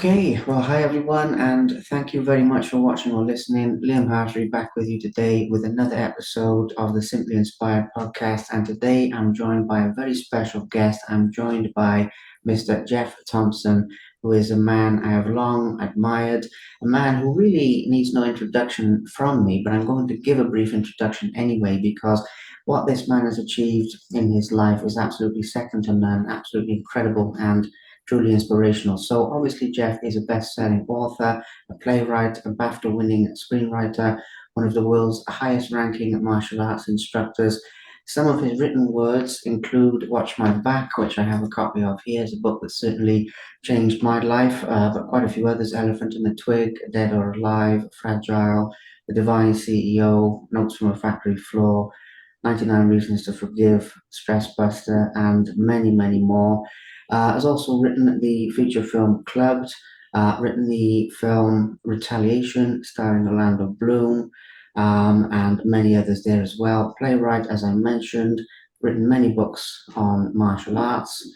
Okay, well, hi everyone, and thank you very much for watching or listening. Liam Hartery back with you today with another episode of the Simply Inspired podcast. And today I'm joined by a very special guest. I'm joined by Mr. Geoff Thompson, who is a man I have long admired, a man who really needs no introduction from me, but I'm going to give a brief introduction anyway because what this man has achieved in his life is absolutely second to none, absolutely incredible, and truly inspirational. So obviously, Geoff is a best-selling author, a playwright, a BAFTA-winning screenwriter, one of the world's highest-ranking martial arts instructors. Some of his written words include Watch My Back, which I have a copy of here. It's a book that certainly changed my life, but quite a few others: Elephant in the Twig, Dead or Alive, Fragile, The Divine CEO, Notes from a Factory Floor, 99 Reasons to Forgive, Stress Buster, and many, many more. Has also written the feature film Clubbed, written the film Retaliation, starring Orlando Bloom, and many others there as well. Playwright, as I mentioned, written many books on martial arts.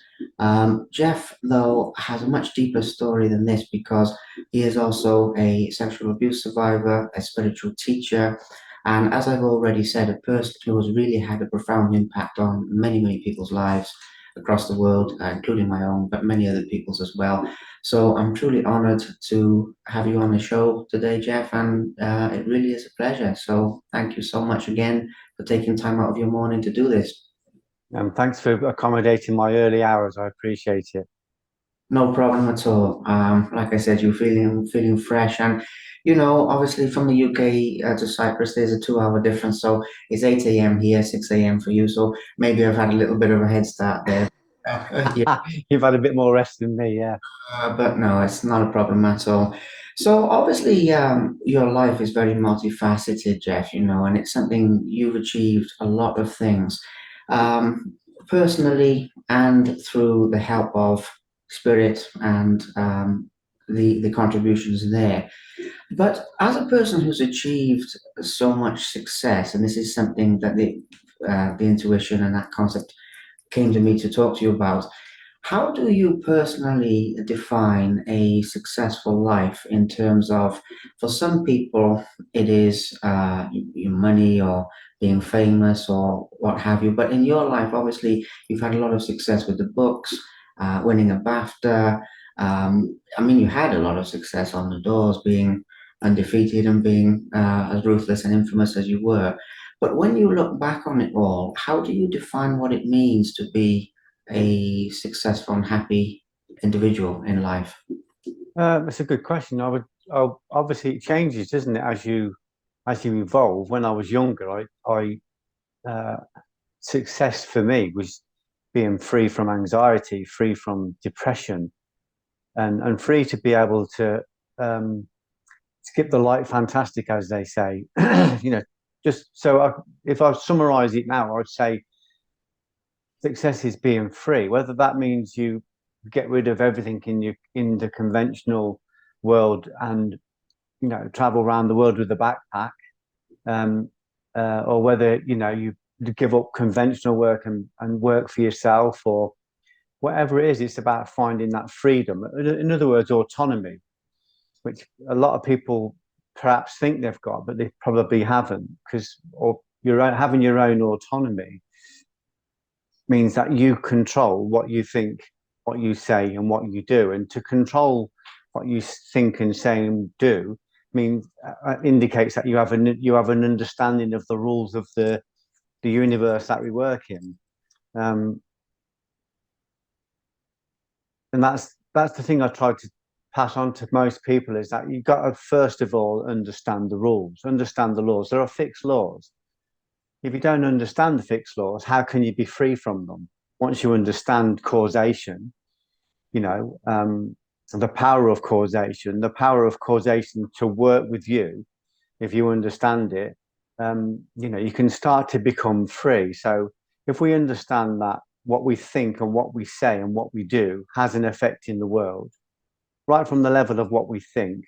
Geoff, though, has a much deeper story than this because he is also a sexual abuse survivor, a spiritual teacher, and as I've already said, a person who has really had a profound impact on many, many people's lives across the world, including my own, but many other people's as well. So I'm truly honored to have you on the show today, Geoff, and it really is a pleasure. So thank you so much again for taking time out of your morning to do this. Thanks for accommodating my early hours. I appreciate it. No problem at all. Like I said, you're feeling fresh, and obviously from the UK to Cyprus, there's a 2 hour difference, so it's 8 a.m. here, 6 a.m. for you. So maybe I've had a little bit of a head start there. Yeah, You've had a bit more rest than me, yeah. but no, it's not a problem at all. So obviously, your life is very multifaceted, Geoff, and it's something you've achieved a lot of things, personally and through the help of spirit and the contributions there. But as a person who's achieved so much success, and this is something that the intuition and that concept came to me to talk to you about. How do you personally define a successful life in terms of, for some people, it is your money or being famous or what have you. But in your life, obviously, you've had a lot of success with the books, winning a BAFTA. I mean, you had a lot of success on the doors, being undefeated and being as ruthless and infamous as you were. But when you look back on it all, how do you define what it means to be a successful and happy individual in life? That's a good question. Obviously it changes, doesn't it, as you evolve. When I was younger, I success for me was being free from anxiety, free from depression, and free to be able to skip the light fantastic, as they say. You know, just so if I summarize it now, I'd say success is being free, whether that means you get rid of everything in the conventional world and travel around the world with a backpack, um, or whether you give up conventional work and work for yourself, or whatever it is. It's about finding that freedom. In other words, autonomy, which a lot of people perhaps think they've got, but they probably haven't, because or having your own autonomy means that you control what you think, what you say, and what you do. And to control what you think and say and do means indicates that you have an understanding of the rules of the universe that we work in. Um, and that's the thing I try to pass on to most people, is that you've got to first of all understand the rules, understand the laws. There are fixed laws. If you don't understand the fixed laws, how can you be free from them? Once you understand causation, you know, the power of causation to work with you, if you understand it, you can start to become free. So if we understand that what we think and what we say and what we do has an effect in the world, right from the level of what we think,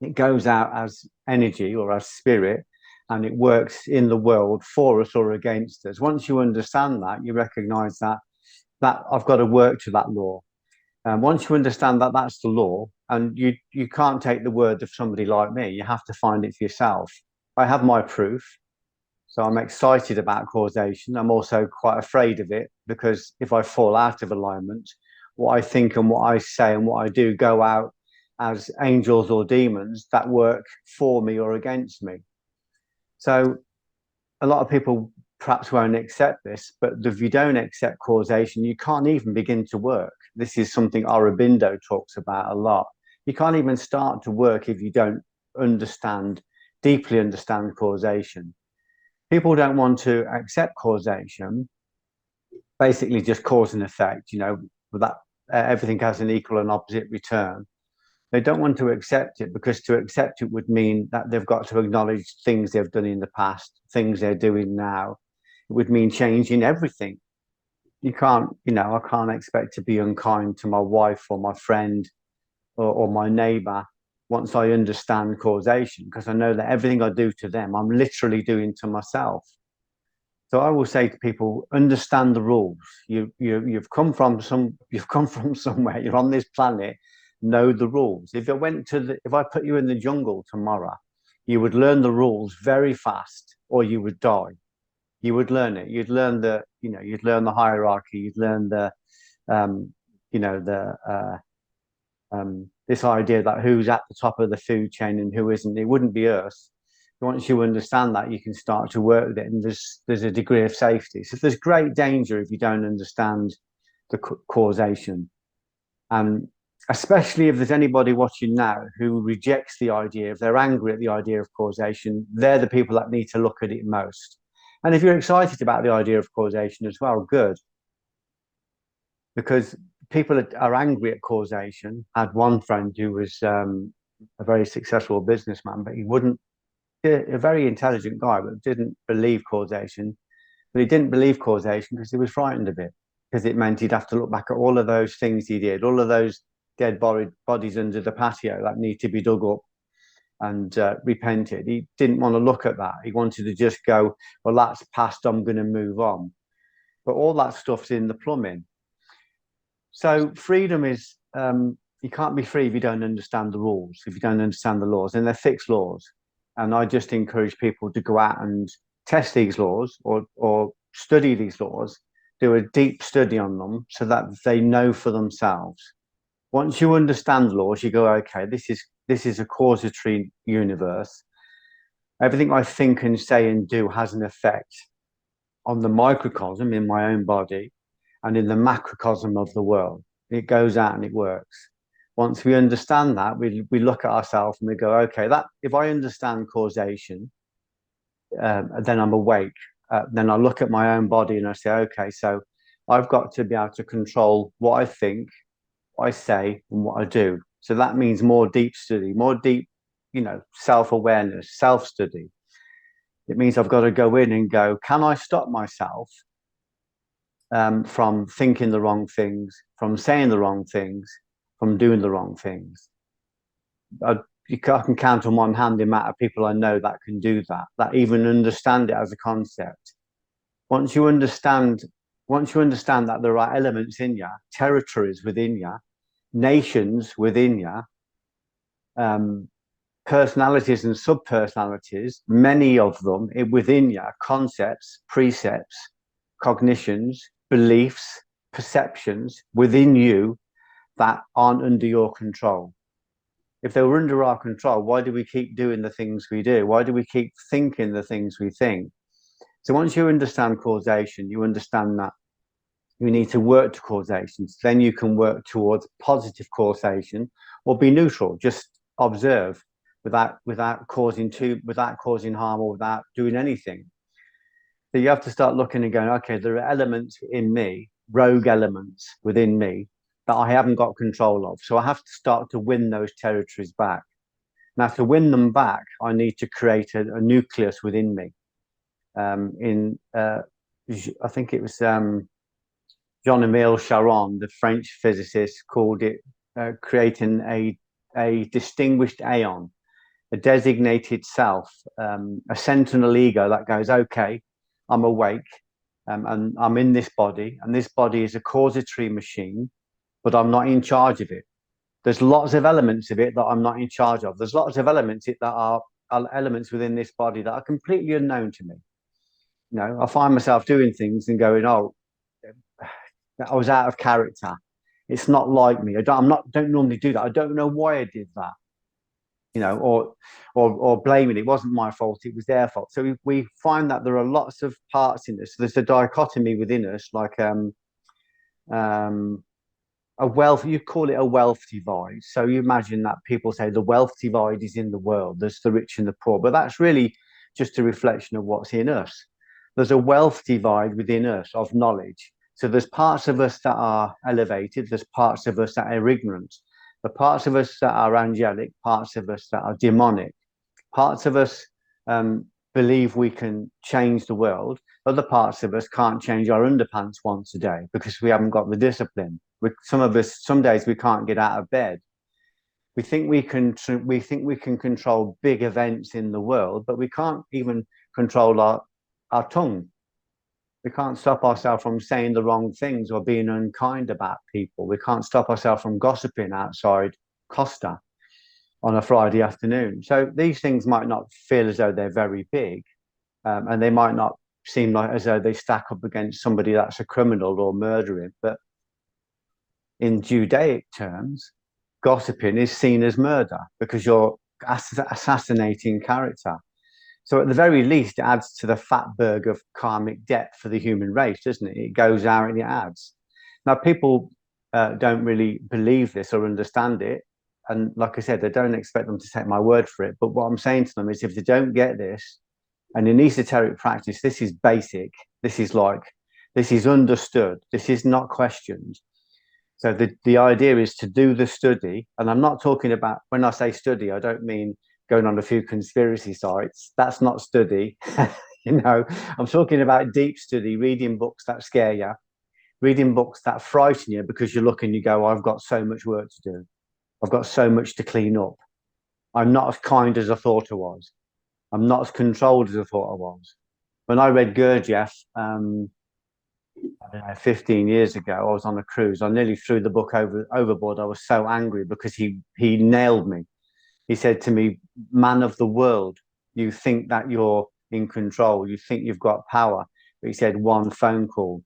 it goes out as energy or as spirit, and it works in the world for us or against us. Once you understand that, you recognize that I've got to work to that law. Once you understand that that's the law, and you can't take the word of somebody like me, you have to find it for yourself. I have my proof, so I'm excited about causation. I'm also quite afraid of it because if I fall out of alignment, what I think and what I say and what I do go out as angels or demons that work for me or against me. So a lot of people perhaps won't accept this, but if you don't accept causation, you can't even begin to work. This is something Aurobindo talks about a lot. You can't even start to work if you don't understand, deeply understand causation. People don't want to accept causation, basically just cause and effect, that everything has an equal and opposite return. They don't want to accept it because to accept it would mean that they've got to acknowledge things they've done in the past, things they're doing now. It would mean changing everything. You can't, I can't expect to be unkind to my wife or my friend or my neighbor once I understand causation, because I know that everything I do to them, I'm literally doing to myself. So I will say to people, understand the rules. You've come from somewhere. You're on this planet. Know the rules. If I put you in the jungle tomorrow, you would learn the rules very fast, or you would die. You would learn it. You'd learn the hierarchy. You'd learn um, this idea that who's at the top of the food chain and who isn't. It wouldn't be us. Once you understand that, you can start to work with it, and there's a degree of safety. So there's great danger if you don't understand the causation, and especially if there's anybody watching now who rejects the idea, if they're angry at the idea of causation, they're the people that need to look at it most. And if you're excited about the idea of causation as well, good, because people are angry at causation. I had one friend who was a very successful businessman, but he wouldn't a very intelligent guy, but didn't believe causation. But he didn't believe causation because he was frightened of it, because it meant he'd have to look back at all of those things he did, all of those dead bodies under the patio that need to be dug up and repented. He didn't want to look at that. He wanted to just go, well, that's past, I'm going to move on. But all that stuff's in the plumbing. So freedom is, you can't be free if you don't understand the rules, if you don't understand the laws, and they're fixed laws. And I just encourage people to go out and test these laws or study these laws, do a deep study on them so that they know for themselves. Once you understand laws, you go, okay, this is a causatory universe. Everything I think and say and do has an effect on the microcosm in my own body and in the macrocosm of the world. It goes out and it works. Once we understand that, we look at ourselves and we go, okay, that if I understand causation, then I'm awake. Then I look at my own body and I say, okay, so I've got to be able to control what I think, what I say, and what I do. So that means more deep study, more deep, self-awareness, self-study. It means I've got to go in and go, can I stop myself from thinking the wrong things, from saying the wrong things, from doing the wrong things? I can count on one hand the amount of people I know that can do that, that even understand it as a concept. Once you understand that there are elements in you, territories within you, nations within you, personalities and sub-personalities, many of them within you, concepts, precepts, cognitions, beliefs, perceptions within you that aren't under your control. If they were under our control, why do we keep doing the things we do? Why do we keep thinking the things we think? So once you understand causation, you understand that you need to work to causation. So then you can work towards positive causation or be neutral, just observe without causing harm or without doing anything. So you have to start looking and going, okay, there are elements in me, rogue elements within me that I haven't got control of. So I have to start to win those territories back. Now, to win them back, I need to create a nucleus within me. I think it was Jean-Emile Charron, the French physicist, called it creating a distinguished aeon, a designated self, a sentinel ego that goes, okay, I'm awake and I'm in this body, and this body is a causatory machine but I'm not in charge of it. There's lots of elements of it that I'm not in charge of. There's lots of elements that are elements within this body that are completely unknown to me. You know, I find myself doing things and going, "Oh, I was out of character. It's not like me. Don't normally do that. I don't know why I did that." You know, or blaming it wasn't my fault. It was their fault. So we find that there are lots of parts in this. There's a dichotomy within us, like um, a wealth, you call it a wealth divide. So you imagine that people say the wealth divide is in the world, there's the rich and the poor, but that's really just a reflection of what's in us. There's a wealth divide within us of knowledge. So there's parts of us that are elevated, there's parts of us that are ignorant, the parts of us that are angelic, parts of us that are demonic, parts of us um, believe we can change the world. Other parts of us can't change our underpants once a day because we haven't got the discipline. Some of us, some days we can't get out of bed. We think we can control big events in the world, but we can't even control our tongue. We can't stop ourselves from saying the wrong things or being unkind about people. We can't stop ourselves from gossiping outside Costa on a Friday afternoon. So these things might not feel as though they're very big, and they might not seem like as though they stack up against somebody that's a criminal or murdering. But in Judaic terms, gossiping is seen as murder because you're assassinating character. So at the very least, it adds to the fatberg of karmic debt for the human race, doesn't it? It goes out and it adds. Now, people don't really believe this or understand it. And like I said, I don't expect them to take my word for it. But what I'm saying to them is if they don't get this, and in esoteric practice, this is basic, this is like, this is understood, this is not questioned. So the idea is to do the study. And I'm not talking about, when I say study, I don't mean going on a few conspiracy sites. That's not study. You know, I'm talking about deep study, reading books that scare you, reading books that frighten you because you look and you go, I've got so much work to do. I've got so much to clean up. I'm not as kind as I thought I was. I'm not as controlled as I thought I was. When I read Gurdjieff, I don't know, 15 years ago, I was on a cruise. I nearly threw the book overboard. I was so angry because he nailed me. He said to me, "Man of the world, you think that you're in control. You think you've got power." But he said, "One phone call,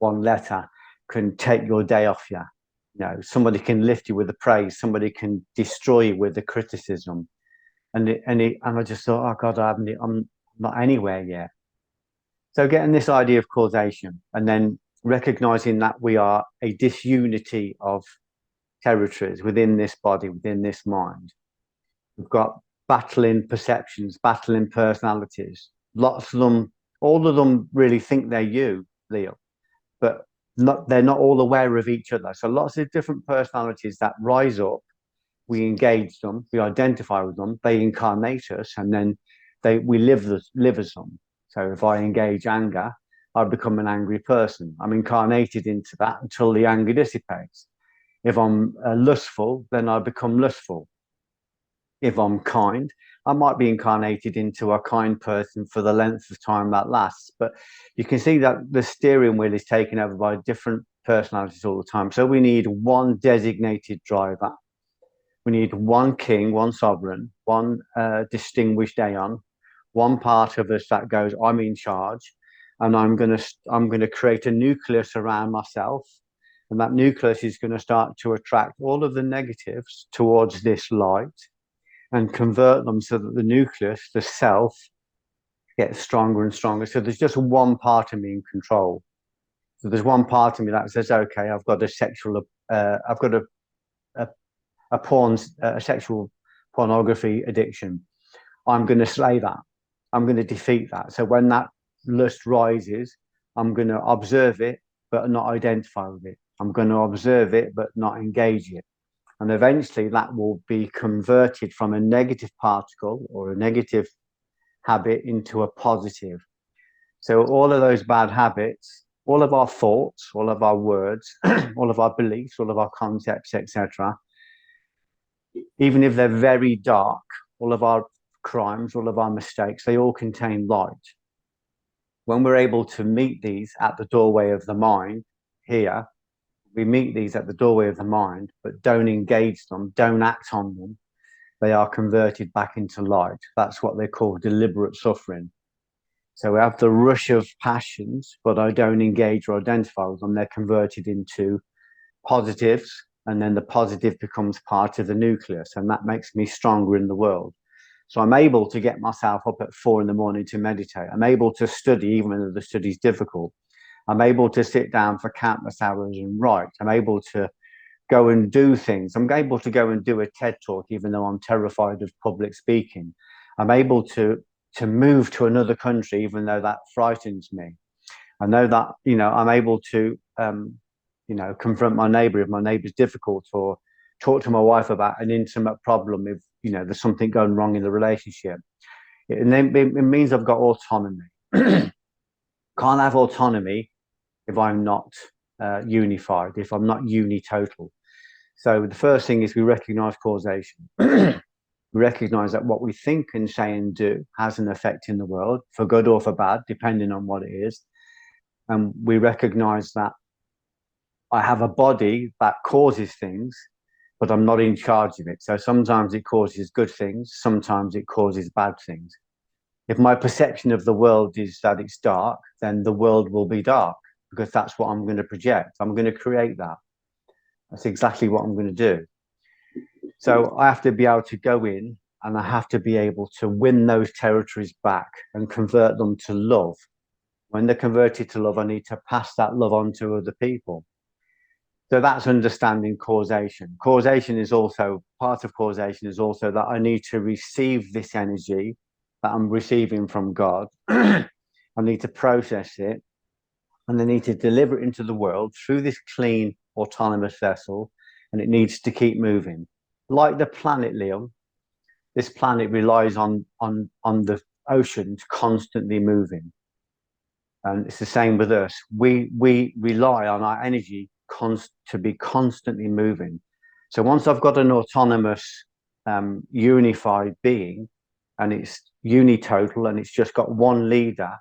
one letter can take your day off you. You know, somebody can lift you with the praise. Somebody can destroy you with the criticism." And I just thought, oh God, I'm not anywhere yet. So getting this idea of causation and then recognizing that we are a disunity of territories within this body, within this mind. We've got battling perceptions, battling personalities. Lots of them, all of them really think they're you, Leo, but they're not all aware of each other. So lots of different personalities that rise up, we engage them, we identify with them, they incarnate us, and then we live as them. So if I engage anger, I become an angry person. I'm incarnated into that until the anger dissipates. If I'm lustful, then I become lustful. If I'm kind, I might be incarnated into a kind person for the length of time that lasts. But you can see that the steering wheel is taken over by different personalities all the time. So we need one designated driver. We need one king, one sovereign, one distinguished aeon, one part of us that goes, I'm in charge, and I'm gonna create a nucleus around myself, and that nucleus is going to start to attract all of the negatives towards this light and convert them so that the nucleus, the self, gets stronger and stronger. So there's just one part of me in control. So there's one part of me that says, okay, I've got a sexual pornography addiction. I'm going to slay that. I'm going to defeat that. So when that lust rises, I'm going to observe it, but not identify with it. I'm going to observe it, but not engage it. And eventually that will be converted from a negative particle or a negative habit into a positive. So all of those bad habits, all of our thoughts, all of our words, all of our beliefs, all of our concepts, etc., even if they're very dark, all of our crimes, all of our mistakes, they all contain light. When we're able to meet these at the doorway of the mind here, We meet these at the doorway of the mind, but don't engage them, don't act on them. They are converted back into light. That's what they call deliberate suffering. So we have the rush of passions, but I don't engage or identify with them. They're converted into positives, and then the positive becomes part of the nucleus, and that makes me stronger in the world. So I'm able to get myself up at 4 a.m. to meditate. I'm able to study, even though the study is difficult. I'm able to sit down for countless hours and write. I'm able to go and do things. I'm able to go and do a TED talk, even though I'm terrified of public speaking. I'm able to move to another country, even though that frightens me. I know that, I'm able to, confront my neighbor if my neighbor's difficult, or talk to my wife about an intimate problem if, there's something going wrong in the relationship. And then it means I've got autonomy. Can't have autonomy if I'm not unified, if I'm not unitotal. So the first thing is we recognize causation. We recognize that what we think and say and do has an effect in the world, for good or for bad, depending on what it is. And we recognize that I have a body that causes things, but I'm not in charge of it. So sometimes it causes good things, sometimes it causes bad things. If my perception of the world is that it's dark, then the world will be dark, because that's what I'm going to project. I'm going to create that. That's exactly what I'm going to do. So I have to be able to go in, and I have to be able to win those territories back and convert them to love. When they're converted to love, I need to pass that love on to other people. So that's understanding causation. Causation is also, part of causation is also that I need to receive this energy that I'm receiving from God. I need to process it, and I need to deliver it into the world through this clean, autonomous vessel, and it needs to keep moving. Like the planet, Liam, this planet relies on the oceans constantly moving. And it's the same with us. We rely on our energy to be constantly moving. So once I've got an autonomous, unified being, and it's unitotal, and it's just got one leader,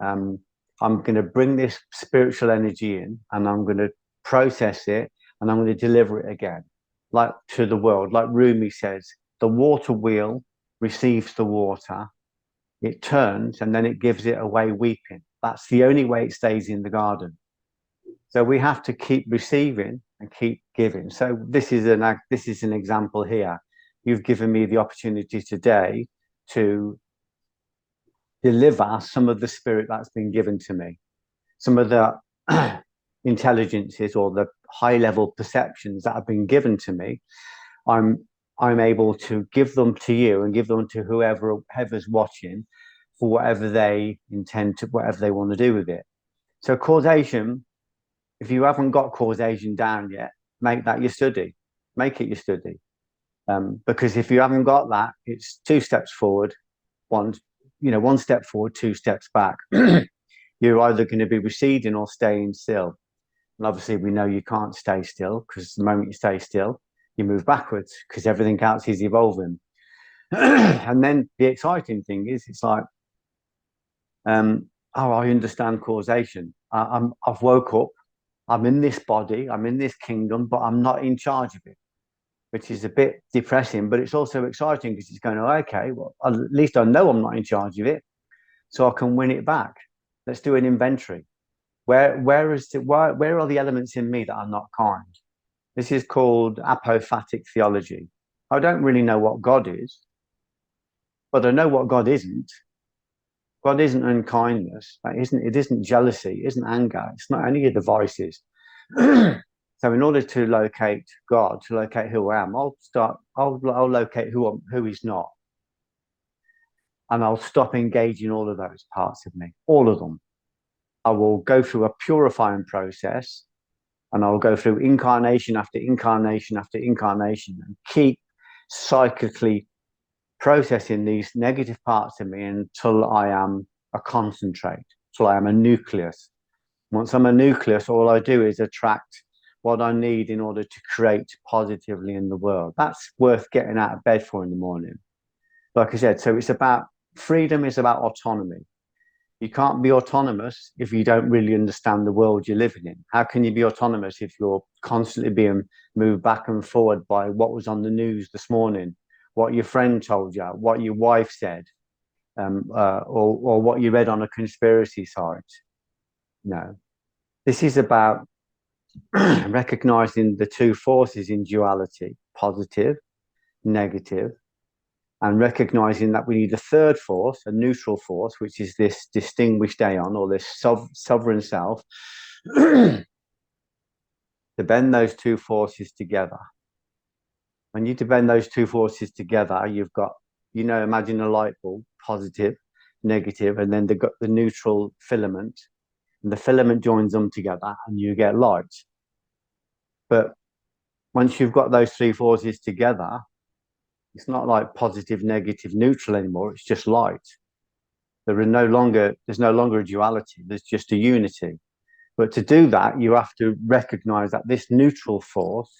I'm going to bring this spiritual energy in, and I'm going to process it, and I'm going to deliver it again, like to the world. Like Rumi says, the water wheel receives the water, it turns, and then it gives it away weeping. That's the only way it stays in the garden. So we have to keep receiving and keep giving. So this is an example here. You've given me the opportunity today to deliver some of the spirit that's been given to me, some of the intelligences or the high level perceptions that have been given to me. I'm able to give them to you and give them to whoever's watching, for whatever they intend to, whatever they want to do with it. So causation, if you haven't got causation down yet, make that your study. Make it your study. Because if you haven't got that, it's 2 steps forward, one step forward, 2 steps back. You're either going to be receding or staying still. And obviously we know you can't stay still, because the moment you stay still, you move backwards, because everything else is evolving. And then the exciting thing is, it's like, I understand causation. I've woke up, I'm in this body, I'm in this kingdom, but I'm not in charge of it, which is a bit depressing, but it's also exciting, because it's going, okay, well, at least I know I'm not in charge of it, so I can win it back. Let's do an inventory. Where are the elements in me that are not kind? This is called apophatic theology. I don't really know what God is, but I know what God isn't. God isn't unkindness. It isn't jealousy. It isn't anger. It's not any of the vices. So in order to locate God, to locate who I am, I'll locate who He's not. And I'll stop engaging all of those parts of me, all of them. I will go through a purifying process, and I'll go through incarnation after incarnation after incarnation, and keep cyclically processing these negative parts of me until I am a concentrate, until I am a nucleus. Once I'm a nucleus, all I do is attract what I need in order to create positively in the world. That's worth getting out of bed for in the morning. Like I said, so it's about freedom, is about autonomy. You can't be autonomous if you don't really understand the world you're living in. How can you be autonomous if you're constantly being moved back and forward by what was on the news this morning, what your friend told you, what your wife said, or what you read on a conspiracy site? No. This is about recognizing the two forces in duality, positive, negative, and recognizing that we need a third force, a neutral force, which is this distinguished aeon or this sovereign self, to bend those two forces together. When you bend those two forces together, you've got, imagine a light bulb, positive, negative, and then they've got the neutral filament, and the filament joins them together and you get light. But once you've got those three forces together, it's not like positive, negative, neutral anymore. It's just light. There's no longer a duality. There's just a unity. But to do that, you have to recognize that this neutral force,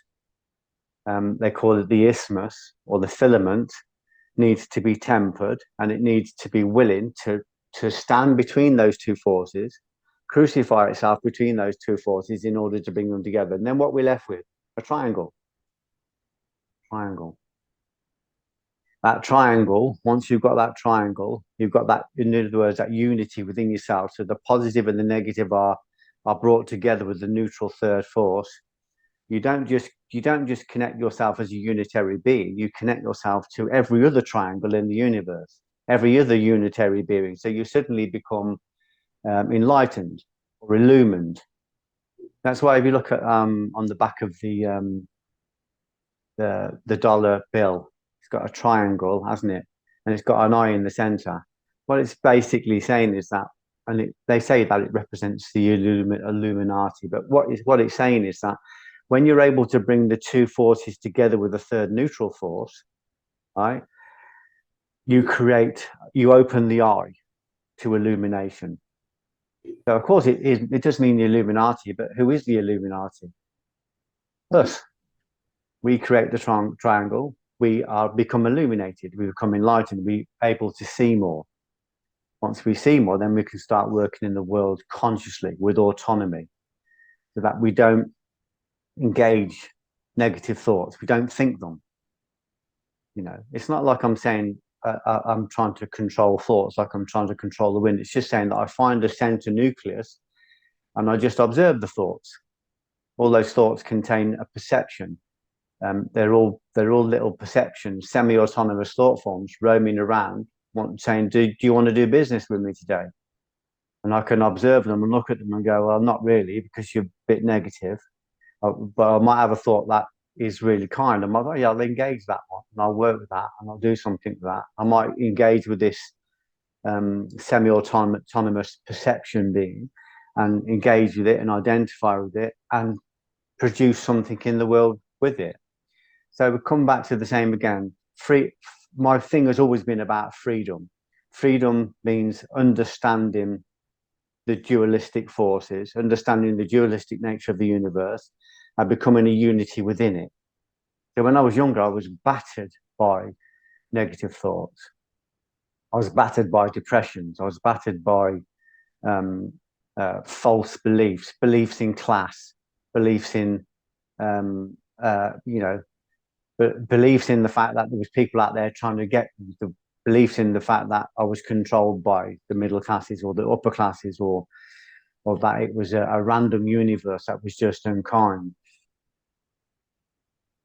they call it the isthmus or the filament, needs to be tempered, and it needs to be willing to stand between those two forces, crucify itself between those two forces in order to bring them together. And then what we're left with? A triangle. Triangle. That triangle, once you've got that triangle, you've got that, in other words, that unity within yourself. So the positive and the negative are brought together with the neutral third force. You don't just connect yourself as a unitary being. You connect yourself to every other triangle in the universe, every other unitary being. So you suddenly become enlightened or illumined. That's why if you look at on the back of the dollar bill, it's got a triangle, hasn't it? And it's got an eye in the center. What it's basically saying is that, and they say that it represents the Illuminati, but what it's saying is that when you're able to bring the two forces together with a third neutral force, right, you open the eye to illumination. So of course it does mean the Illuminati, but who is the Illuminati? Us. We create the triangle. We become illuminated. We become enlightened. We're able to see more. Once we see more, then we can start working in the world consciously with autonomy, so that we don't engage negative thoughts. We don't think them. It's not like I'm saying I'm trying to control thoughts, like I'm trying to control the wind. It's just saying that I find a center nucleus and I just observe the thoughts. All those thoughts contain a perception. They're all little perceptions, semi-autonomous thought forms roaming around, saying, do you want to do business with me today? And I can observe them and look at them and go, well, not really, because you're a bit negative. But I might have a thought that is really kind. I might go, yeah, I'll engage that one and I'll work with that and I'll do something with that. I might engage with this semi-autonomous perception being and engage with it and identify with it and produce something in the world with it. So we come back to the same again. My thing has always been about freedom. Freedom means understanding the dualistic forces, understanding the dualistic nature of the universe, and becoming a unity within it. So when I was younger, I was battered by negative thoughts. I was battered by depressions. I was battered by false beliefs in class, beliefs in beliefs in the fact that there was people out there trying to get the beliefs in the fact that I was controlled by the middle classes or the upper classes, or that it was a random universe that was just unkind.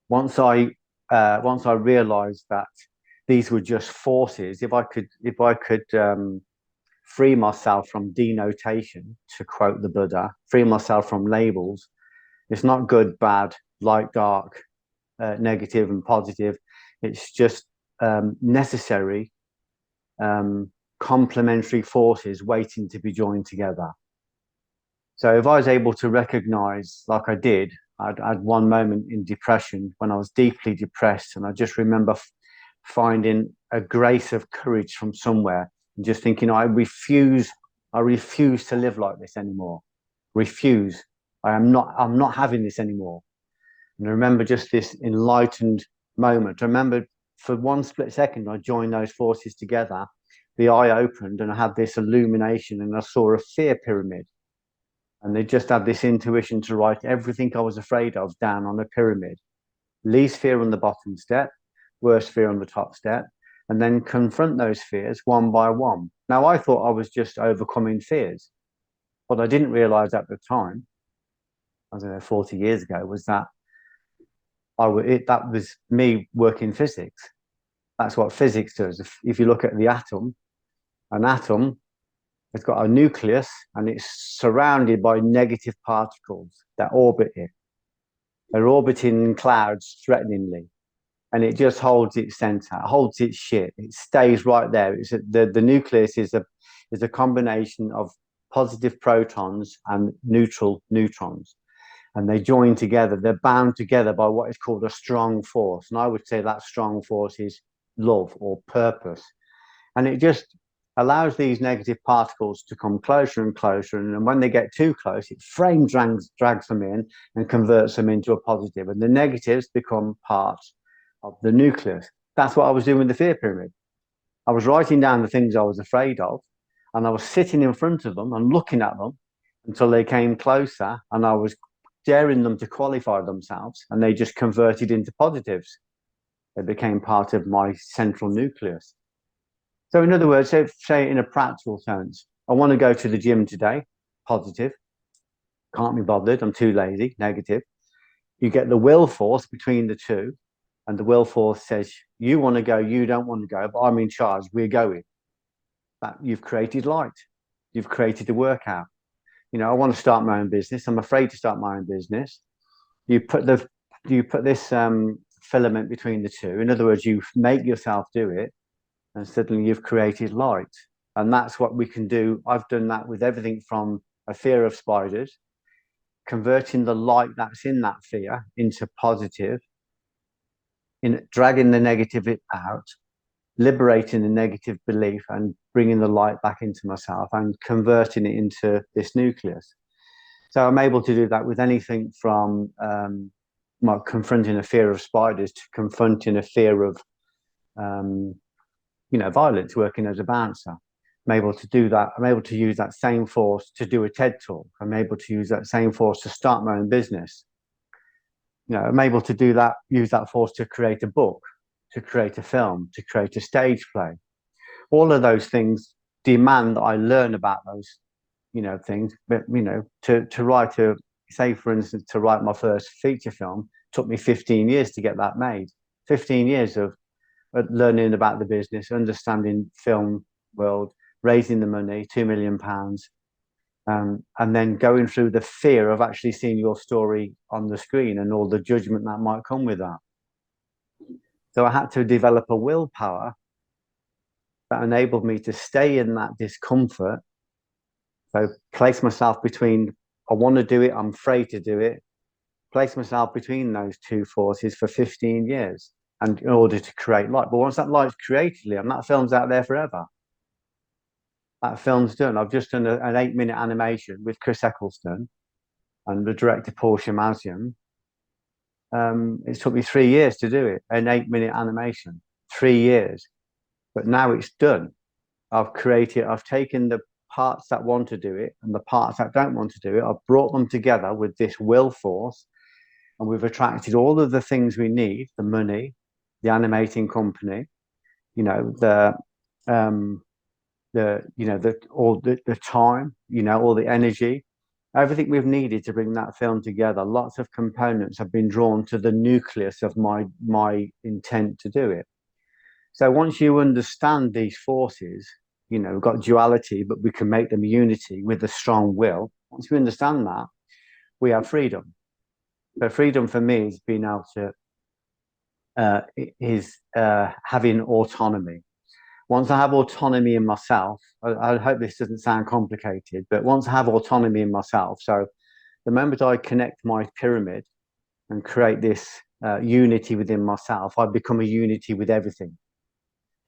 Once I realized that these were just forces, if I could free myself from denotation, to quote the Buddha, free myself from labels. It's not good, bad, light, dark, negative and positive. It's just necessary complementary forces waiting to be joined together. So if I was able to recognize, like I did, I had one moment in depression when I was deeply depressed, and I just remember finding a grace of courage from somewhere and just thinking, I refuse to live like this anymore. Refuse. I'm not having this anymore. And I remember just this enlightened moment. I remember for one split second, I joined those forces together the eye opened and I had this illumination and I saw a fear pyramid. And they just had this intuition to write everything I was afraid of down on a pyramid. Least fear on the bottom step, worst fear on the top step, and then confront those fears one by one. Now, I thought I was just overcoming fears. What I didn't realize at the time, I don't know, 40 years ago, was that that was me working physics. That's what physics does. If you look at the atom, an atom has got a nucleus and it's surrounded by negative particles that orbit it. They're orbiting in clouds threateningly, and it just holds its center, holds its shit. It stays right there. The nucleus is a combination of positive protons and neutral neutrons, and they join together. They're bound together by what is called a strong force, and I would say that strong force is love or purpose, and it just allows these negative particles to come closer and closer. And when they get too close, it frame drags them in and converts them into a positive. And the negatives become part of the nucleus. That's what I was doing with the fear pyramid. I was writing down the things I was afraid of, and I was sitting in front of them and looking at them until they came closer, and I was daring them to qualify themselves, and they just converted into positives. They became part of my central nucleus. So in other words, say in a practical sense, I want to go to the gym today, positive. Can't be bothered, I'm too lazy, negative. You get the will force between the two, and the will force says, you want to go, you don't want to go, but I'm in charge, we're going. That you've created light. You've created a workout. I want to start my own business. I'm afraid to start my own business. You put this filament between the two. In other words, you make yourself do it, and suddenly you've created light. And that's what we can do. I've done that with everything from a fear of spiders, converting the light that's in that fear into positive, in dragging the negative out, liberating the negative belief and bringing the light back into myself and converting it into this nucleus. So I'm able to do that with anything from confronting a fear of spiders to confronting a fear of violence, working as a bouncer. I'm able to do that. I'm able to use that same force to do a TED talk. I'm able to use that same force to start my own business. I'm able to do that, use that force to create a book, to create a film, to create a stage play. All of those things demand that I learn about those, things. But, to write say, for instance, to write my first feature film took me 15 years to get that made. 15 years of learning about the business, understanding film world, raising the money, £2 million, and then going through the fear of actually seeing your story on the screen and all the judgment that might come with that. So I had to develop a willpower that enabled me to stay in that discomfort. So place myself between, I want to do it, I'm afraid to do it, place myself between those two forces for 15 years. And in order to create light. But once that light's created, Liam, that film's out there forever. That film's done. I've just done an 8-minute animation with Chris Eccleston and the director Paul Shamazian. It took me 3 years to do it, an 8-minute animation, 3 years. But now it's done. I've taken the parts that want to do it and the parts that don't want to do it. I've brought them together with this will force, and we've attracted all of the things we need, the money, the animating company, the time, all the energy, everything we've needed to bring that film together. Lots of components have been drawn to the nucleus of my intent to do it. So once you understand these forces, we've got duality, but we can make them unity with a strong will. Once we understand that, we have freedom. So freedom for me is being able to having autonomy. Once I have autonomy in myself, I hope this doesn't sound complicated, but once I have autonomy in myself, so the moment I connect my pyramid and create this unity within myself, I become a unity with everything.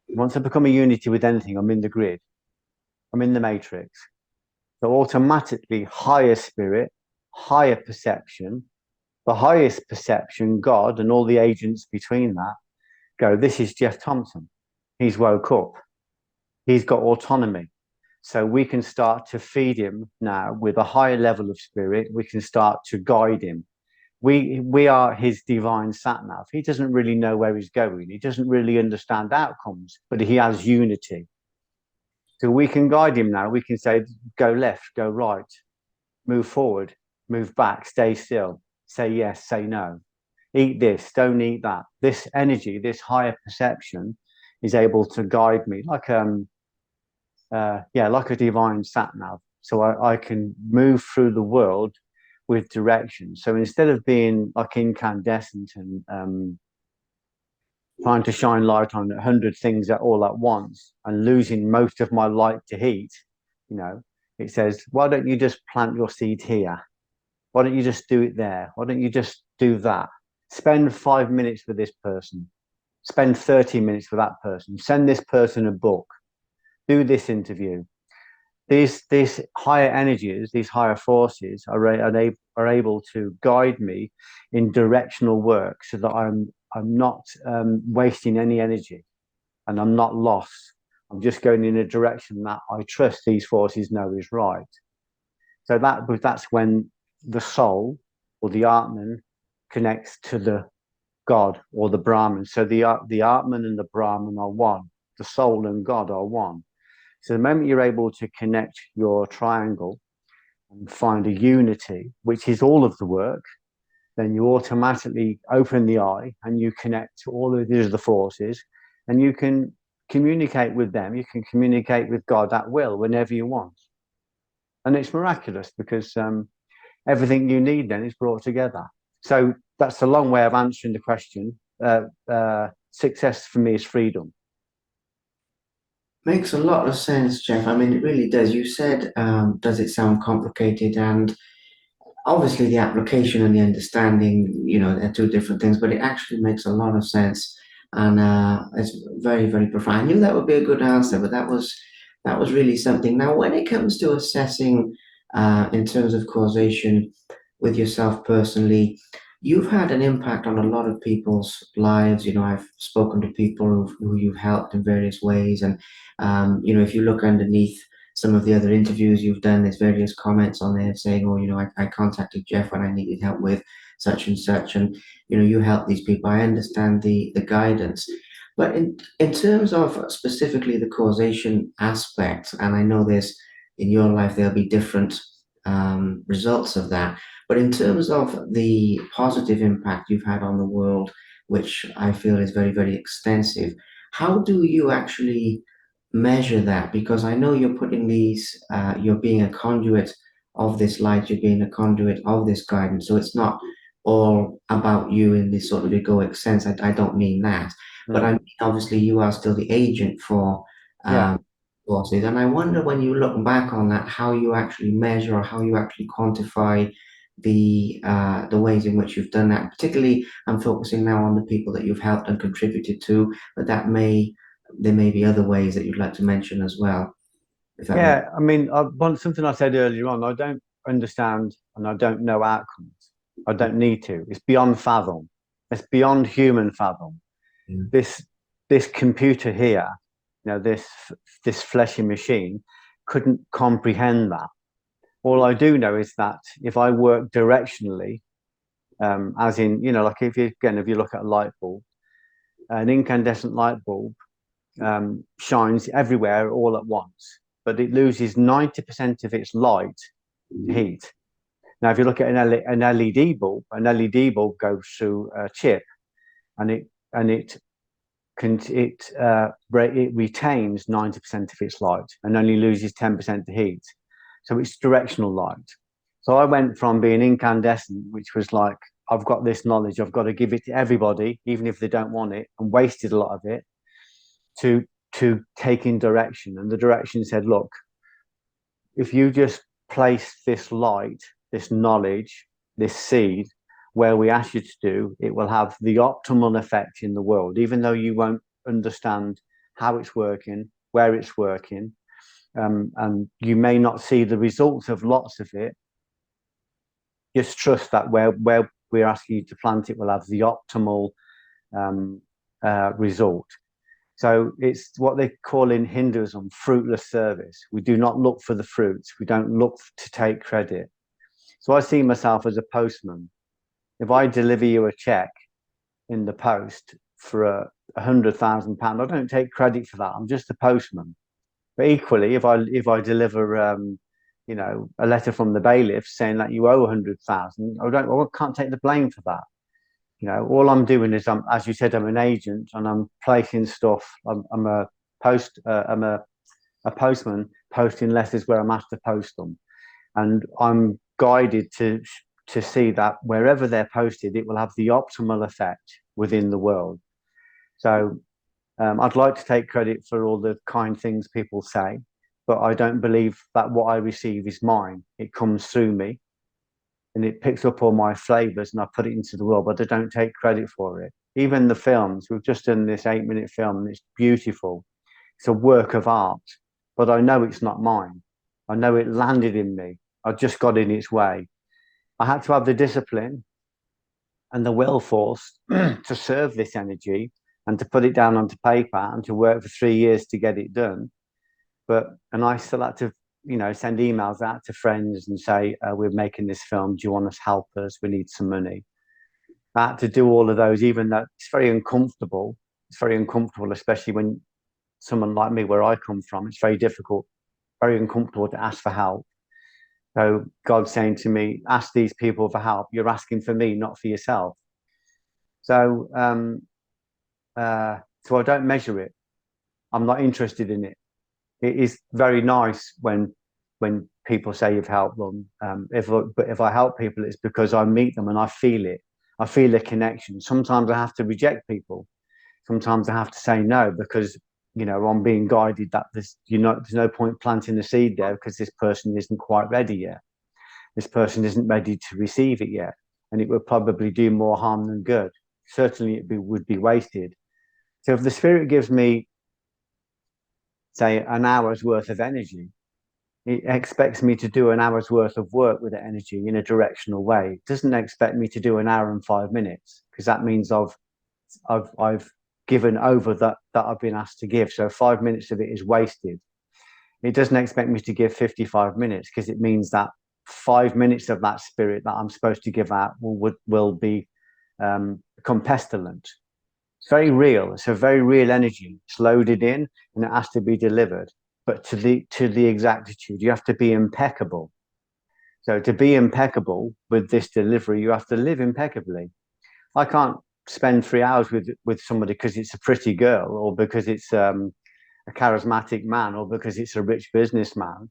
Once I become a unity with anything, I'm in the grid, I'm in the matrix. So automatically, higher spirit, higher perception, the highest perception, God, and all the agents between that go, this is Geoff Thompson. He's woke up. he's got autonomy. So we can start to feed him now with a higher level of spirit. We can start to guide him. We are his divine sat nav. He doesn't really know where he's going. He doesn't really understand outcomes, but he has unity. So we can guide him now. We can say, go left, go right, move forward, move back, stay still, say yes, say no, eat this, don't eat that. This energy, this higher perception is able to guide me like a divine sat nav. So I can move through the world with direction. So instead of being like incandescent and trying to shine light on 100 things all at once and losing most of my light to heat, you know, it says, why don't you just plant your seed here? Why don't you just do it there? Why don't you just do that? Spend 5 minutes with this person. Spend 30 minutes with that person. Send this person a book. Do this interview. These higher energies, these higher forces are able to guide me in directional work so that I'm not wasting any energy and I'm not lost. I'm just going in a direction that I trust these forces know is right. So that's when the soul or the Atman connects to the God or the Brahman. So the Atman and the Brahman are one. The soul and God are one. So the moment you're able to connect your triangle and find a unity, which is all of the work, then you automatically open the eye and you connect to all of these other forces and you can communicate with them. You can communicate with God at will whenever you want. And it's miraculous because everything you need then is brought together. So that's a long way of answering the question. Success for me is freedom. Makes a lot of sense, Jeff. I mean, it really does. You said, does it sound complicated? And obviously, the application and the understanding, they're two different things, but it actually makes a lot of sense. And it's very, very profound. I knew that would be a good answer, but that was really something. Now, when it comes to assessing in terms of causation with yourself personally, you've had an impact on a lot of people's lives. I've spoken to people who you've helped in various ways. And, if you look underneath some of the other interviews you've done, there's various comments on there saying, oh, I contacted Jeff when I needed help with such and such. And, you help these people. I understand the guidance. But in terms of specifically the causation aspect, and I know there's in your life, there'll be different results of that. But in terms of the positive impact you've had on the world, which I feel is very, very extensive, how do you actually measure that? Because I know you're being a conduit of this light, you're being a conduit of this guidance. So it's not all about you in this sort of egoic sense. I don't mean that. But I Mm. mean, obviously, you are still the agent for Yeah. forces. And I wonder when you look back on that, how you actually measure or how you actually quantify the ways in which you've done that. Particularly, I'm focusing now on the people that you've helped and contributed to, but there may be other ways that you'd like to mention as well, if that makes. Yeah. I mean, something I said earlier on, I don't understand and I don't know outcomes. I don't need to. It's beyond fathom. It's beyond human fathom. Yeah. This this computer here, this fleshy machine couldn't comprehend that. All I do know is that if I work directionally, as in, like if you look at a light bulb, an incandescent light bulb shines everywhere all at once, but it loses 90% of its light to heat. Now, if you look at an LED bulb, an LED bulb goes through a chip, and it retains 90% of its light and only loses 10% to heat. So it's directional light. So I went from being incandescent, which was like, I've got this knowledge, I've got to give it to everybody, even if they don't want it, and wasted a lot of it, to taking direction. And the direction said, look, if you just place this light, this knowledge, this seed where we ask you to do, it will have the optimal effect in the world, even though you won't understand how it's working, where it's working, and you may not see the results of lots of it. Just trust that where we're asking you to plant it will have the optimal result. So it's what they call in Hinduism fruitless service. We do not look for the fruits. We don't look to take credit. So I see myself as a postman. If I deliver you a check in the post for £100,000, I don't take credit for that. I'm just a postman. But equally, if I deliver a letter from the bailiff saying that you owe 100,000, I can't take the blame for that. All I'm doing is, as you said, I'm an agent and I'm placing stuff. I'm a postman posting letters where I'm asked to post them, and I'm guided to see that wherever they're posted, it will have the optimal effect within the world. So I'd like to take credit for all the kind things people say, but I don't believe that what I receive is mine. It comes through me and it picks up all my flavors and I put it into the world, but I don't take credit for it. Even the films, we've just done this 8-minute film and it's beautiful. It's a work of art, but I know it's not mine. I know it landed in me. I just got in its way. I had to have the discipline and the will force to serve this energy and to put it down onto paper and to work for 3 years to get it done. And I still had to, send emails out to friends and say, we're making this film. Do you want us to help us? We need some money. I had to do all of those, even though it's very uncomfortable. It's very uncomfortable, especially when someone like me, where I come from, it's very difficult, very uncomfortable to ask for help. So God's saying to me, ask these people for help. You're asking for me, not for yourself. So, so I don't measure it. I'm not interested in it. It is very nice when people say you've helped them. But if I help people, it's because I meet them and I feel it. I feel a connection. Sometimes I have to reject people. Sometimes I have to say no because I'm being guided that there's no point planting the seed there because this person isn't quite ready yet. This person isn't ready to receive it yet, and it would probably do more harm than good. Certainly, would be wasted. So if the spirit gives me, say, an hour's worth of energy, it expects me to do an hour's worth of work with the energy in a directional way. It doesn't expect me to do an hour and 5 minutes because that means I've given over that I've been asked to give. So 5 minutes of it is wasted. It doesn't expect me to give 55 minutes because it means that 5 minutes of that spirit that I'm supposed to give out will become pestilent. It's very real. It's a very real energy. It's loaded in and it has to be delivered. But to the exactitude, you have to be impeccable. So to be impeccable with this delivery, you have to live impeccably. I can't spend 3 hours with somebody because it's a pretty girl or because it's a charismatic man or because it's a rich businessman.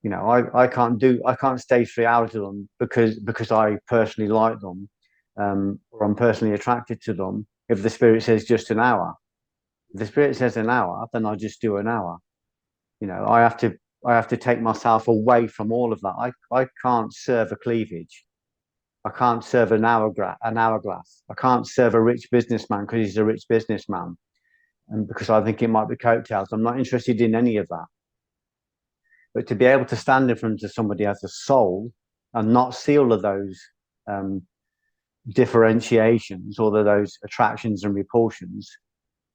I can't stay 3 hours with them because I personally like them or I'm personally attracted to them. If the spirit says just an hour, if the spirit says an hour, then I just do an hour. I have to take myself away from all of that. I can't serve a cleavage. I can't serve an hourglass. I can't serve a rich businessman because he's a rich businessman and because I think it might be coattails. I'm not interested in any of that. But to be able to stand in front of somebody as a soul and not see all of those differentiations, all of those attractions and repulsions,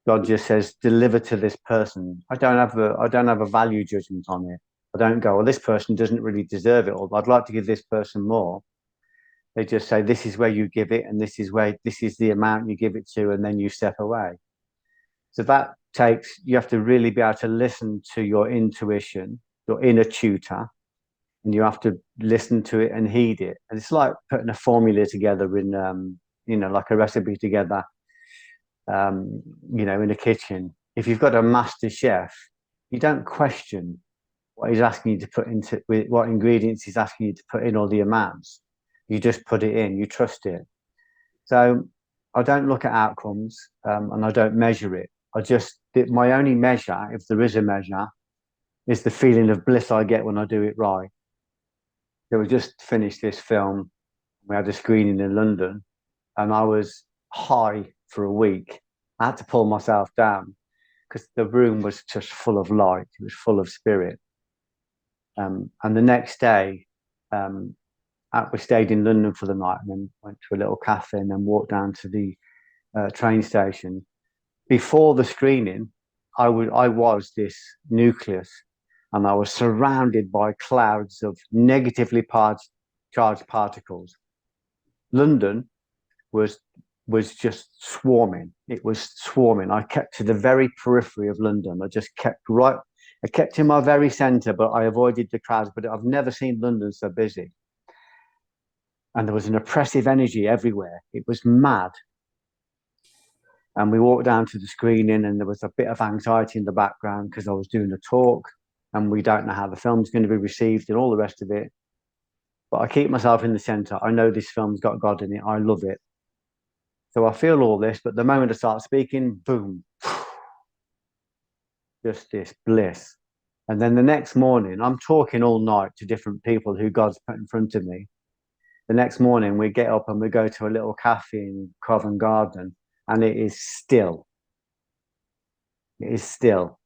God just says, deliver to this person. I don't have a value judgment on it. I don't go, well, this person doesn't really deserve it, or I'd like to give this person more. They just say, this is where you give it, and this is the amount you give it to, and then you step away. So you have to really be able to listen to your intuition, your inner tutor, and you have to listen to it and heed it. And it's like putting a formula together like a recipe together, in a kitchen. If you've got a master chef, you don't question what he's asking you to put into what ingredients he's asking you to put in or the amounts. You just put it in, you trust it. So I don't look at outcomes and I don't measure it. My only measure, if there is a measure, is the feeling of bliss I get when I do it right. So we just finished this film. We had a screening in London and I was high for a week. I had to pull myself down because the room was just full of light. It was full of spirit. And the next day, we stayed in London for the night and then went to a little cafe and then walked down to the train station. Before the screening, I was this nucleus, and I was surrounded by clouds of negatively charged particles. London was was just swarming. It was swarming. I kept to the very periphery of London. I kept in my very centre, but I avoided the crowds. But I've never seen London so busy. And there was an oppressive energy everywhere. It was mad. And we walked down to the screening, and there was a bit of anxiety in the background because I was doing a talk, and we don't know how the film's going to be received and all the rest of it. But I keep myself in the centre. I know this film's got God in it. I love it. So I feel all this, but the moment I start speaking, boom, just this bliss. And then the next morning, I'm talking all night to different people who God's put in front of me. The next morning, we get up and we go to a little cafe in Covent Garden, and it is still. It is still.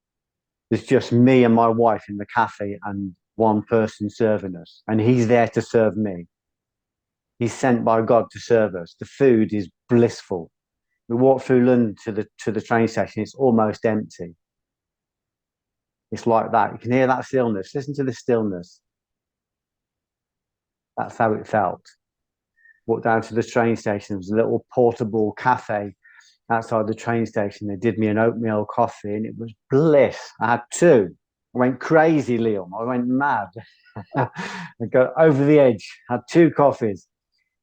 There's just me and my wife in the cafe and one person serving us, and he's there to serve me. He's sent by God to serve us. The food is blissful. We walk through London to the train station. It's almost empty. It's like that. You can hear that stillness. Listen to the stillness. That's how it felt. Walked down to the train station. There was a little portable cafe outside the train station. They did me an oatmeal coffee, and it was bliss. I had two. I went crazy, Liam. I went mad. I got over the edge. Had two coffees.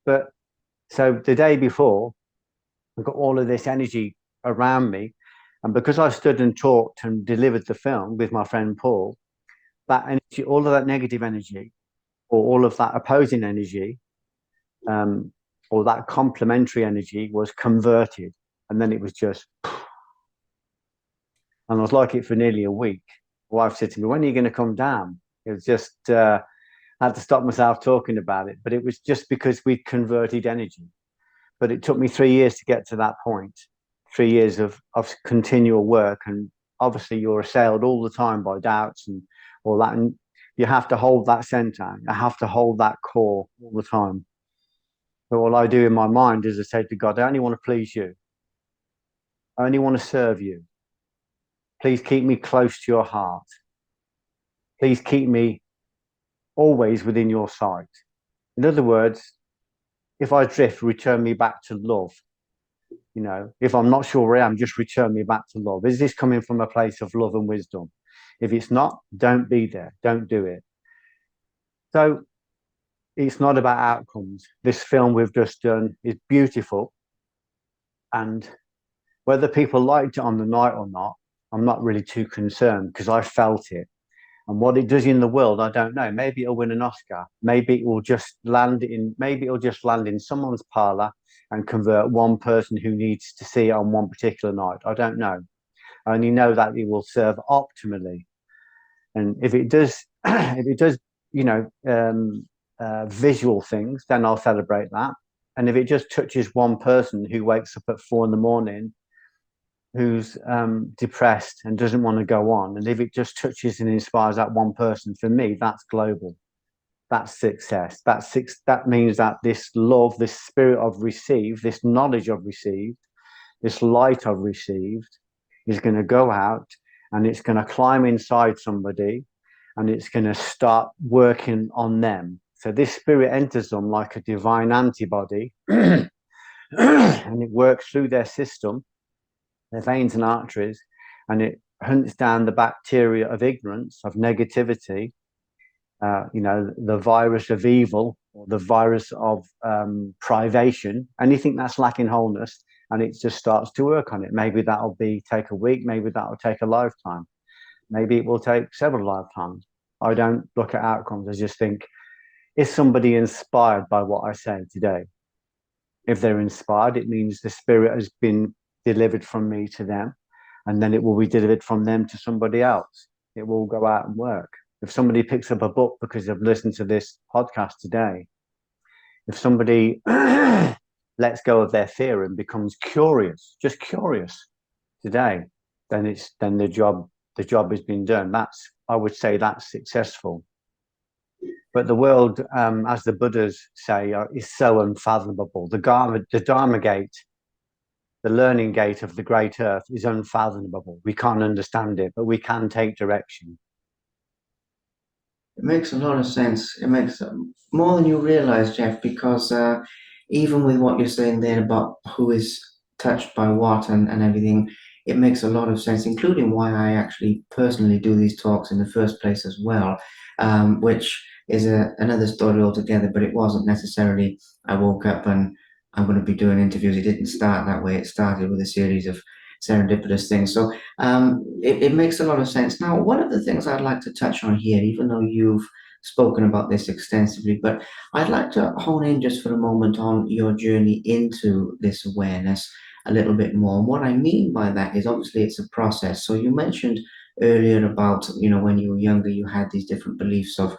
But so the day before, I got all of this energy around me. And because I stood and talked and delivered the film with my friend Paul, that energy, all of that negative energy, or all of that opposing energy, or that complementary energy was converted. And then it was just, and I was like it for nearly a week. My wife said to me, "When are you going to come down?" It was just, I had to stop myself talking about it, but it was just because we'd converted energy. But it took me 3 years to get to that point, 3 years of continual work. And obviously you're assailed all the time by doubts and all that. And you have to hold that center. You have to hold that core all the time. So all I do in my mind is I say to God, I only want to please you. I only want to serve you. Please keep me close to your heart. Please keep me always within your sight. In other words, if I drift, return me back to love. You know, if I'm not sure where I am, just return me back to love. Is this coming from a place of love and wisdom? If it's not, don't be there. Don't do it. So it's not about outcomes. This film we've just done is beautiful. And whether people liked it on the night or not, I'm not really too concerned because I felt it. And what it does in the world, I don't know. Maybe it'll win an Oscar. Maybe it will just land in someone's parlor and convert one person who needs to see it on one particular night. I don't know. I only know that it will serve optimally. And if it does, if it does, visual things, then I'll celebrate that. And if it just touches one person who wakes up at 4 a.m, who's depressed and doesn't want to go on, and if it just touches and inspires that one person, for me, that's global. That's success. That means that this love, this spirit I've received, this knowledge I've received, this light I've received is going to go out and it's going to climb inside somebody and it's going to start working on them. So this spirit enters them like a divine antibody and it works through their system, their veins and arteries, and it hunts down the bacteria of ignorance, of negativity, the virus of evil, or the virus of privation, anything that's lacking wholeness, and it just starts to work on it. Maybe that'll take a week, maybe that'll take a lifetime, maybe it will take several lifetimes. I don't look at outcomes. I just think, is somebody inspired by what I say today? If they're inspired, it means the spirit has been delivered from me to them, and then it will be delivered from them to somebody else. It will go out and work. If somebody picks up a book because they've listened to this podcast today, if somebody lets go of their fear and becomes curious, just curious today, then the job has been done. I would say that's successful. But the world, as the Buddhas say, is so unfathomable. The Dharma gate, the learning gate of the great earth is unfathomable. We can't understand it, but we can take direction. It makes a lot of sense. It makes more than you realize, Jeff, because even with what you're saying there about who is touched by what and everything, it makes a lot of sense, including why I actually personally do these talks in the first place as well, which is another story altogether, but it wasn't necessarily I woke up and I'm going to be doing interviews. It didn't start that way. It started with a series of serendipitous things. So it makes a lot of sense. Now, one of the things I'd like to touch on here, even though you've spoken about this extensively, but I'd like to hone in just for a moment on your journey into this awareness a little bit more. And what I mean by that is obviously it's a process. So you mentioned earlier about, when you were younger, you had these different beliefs of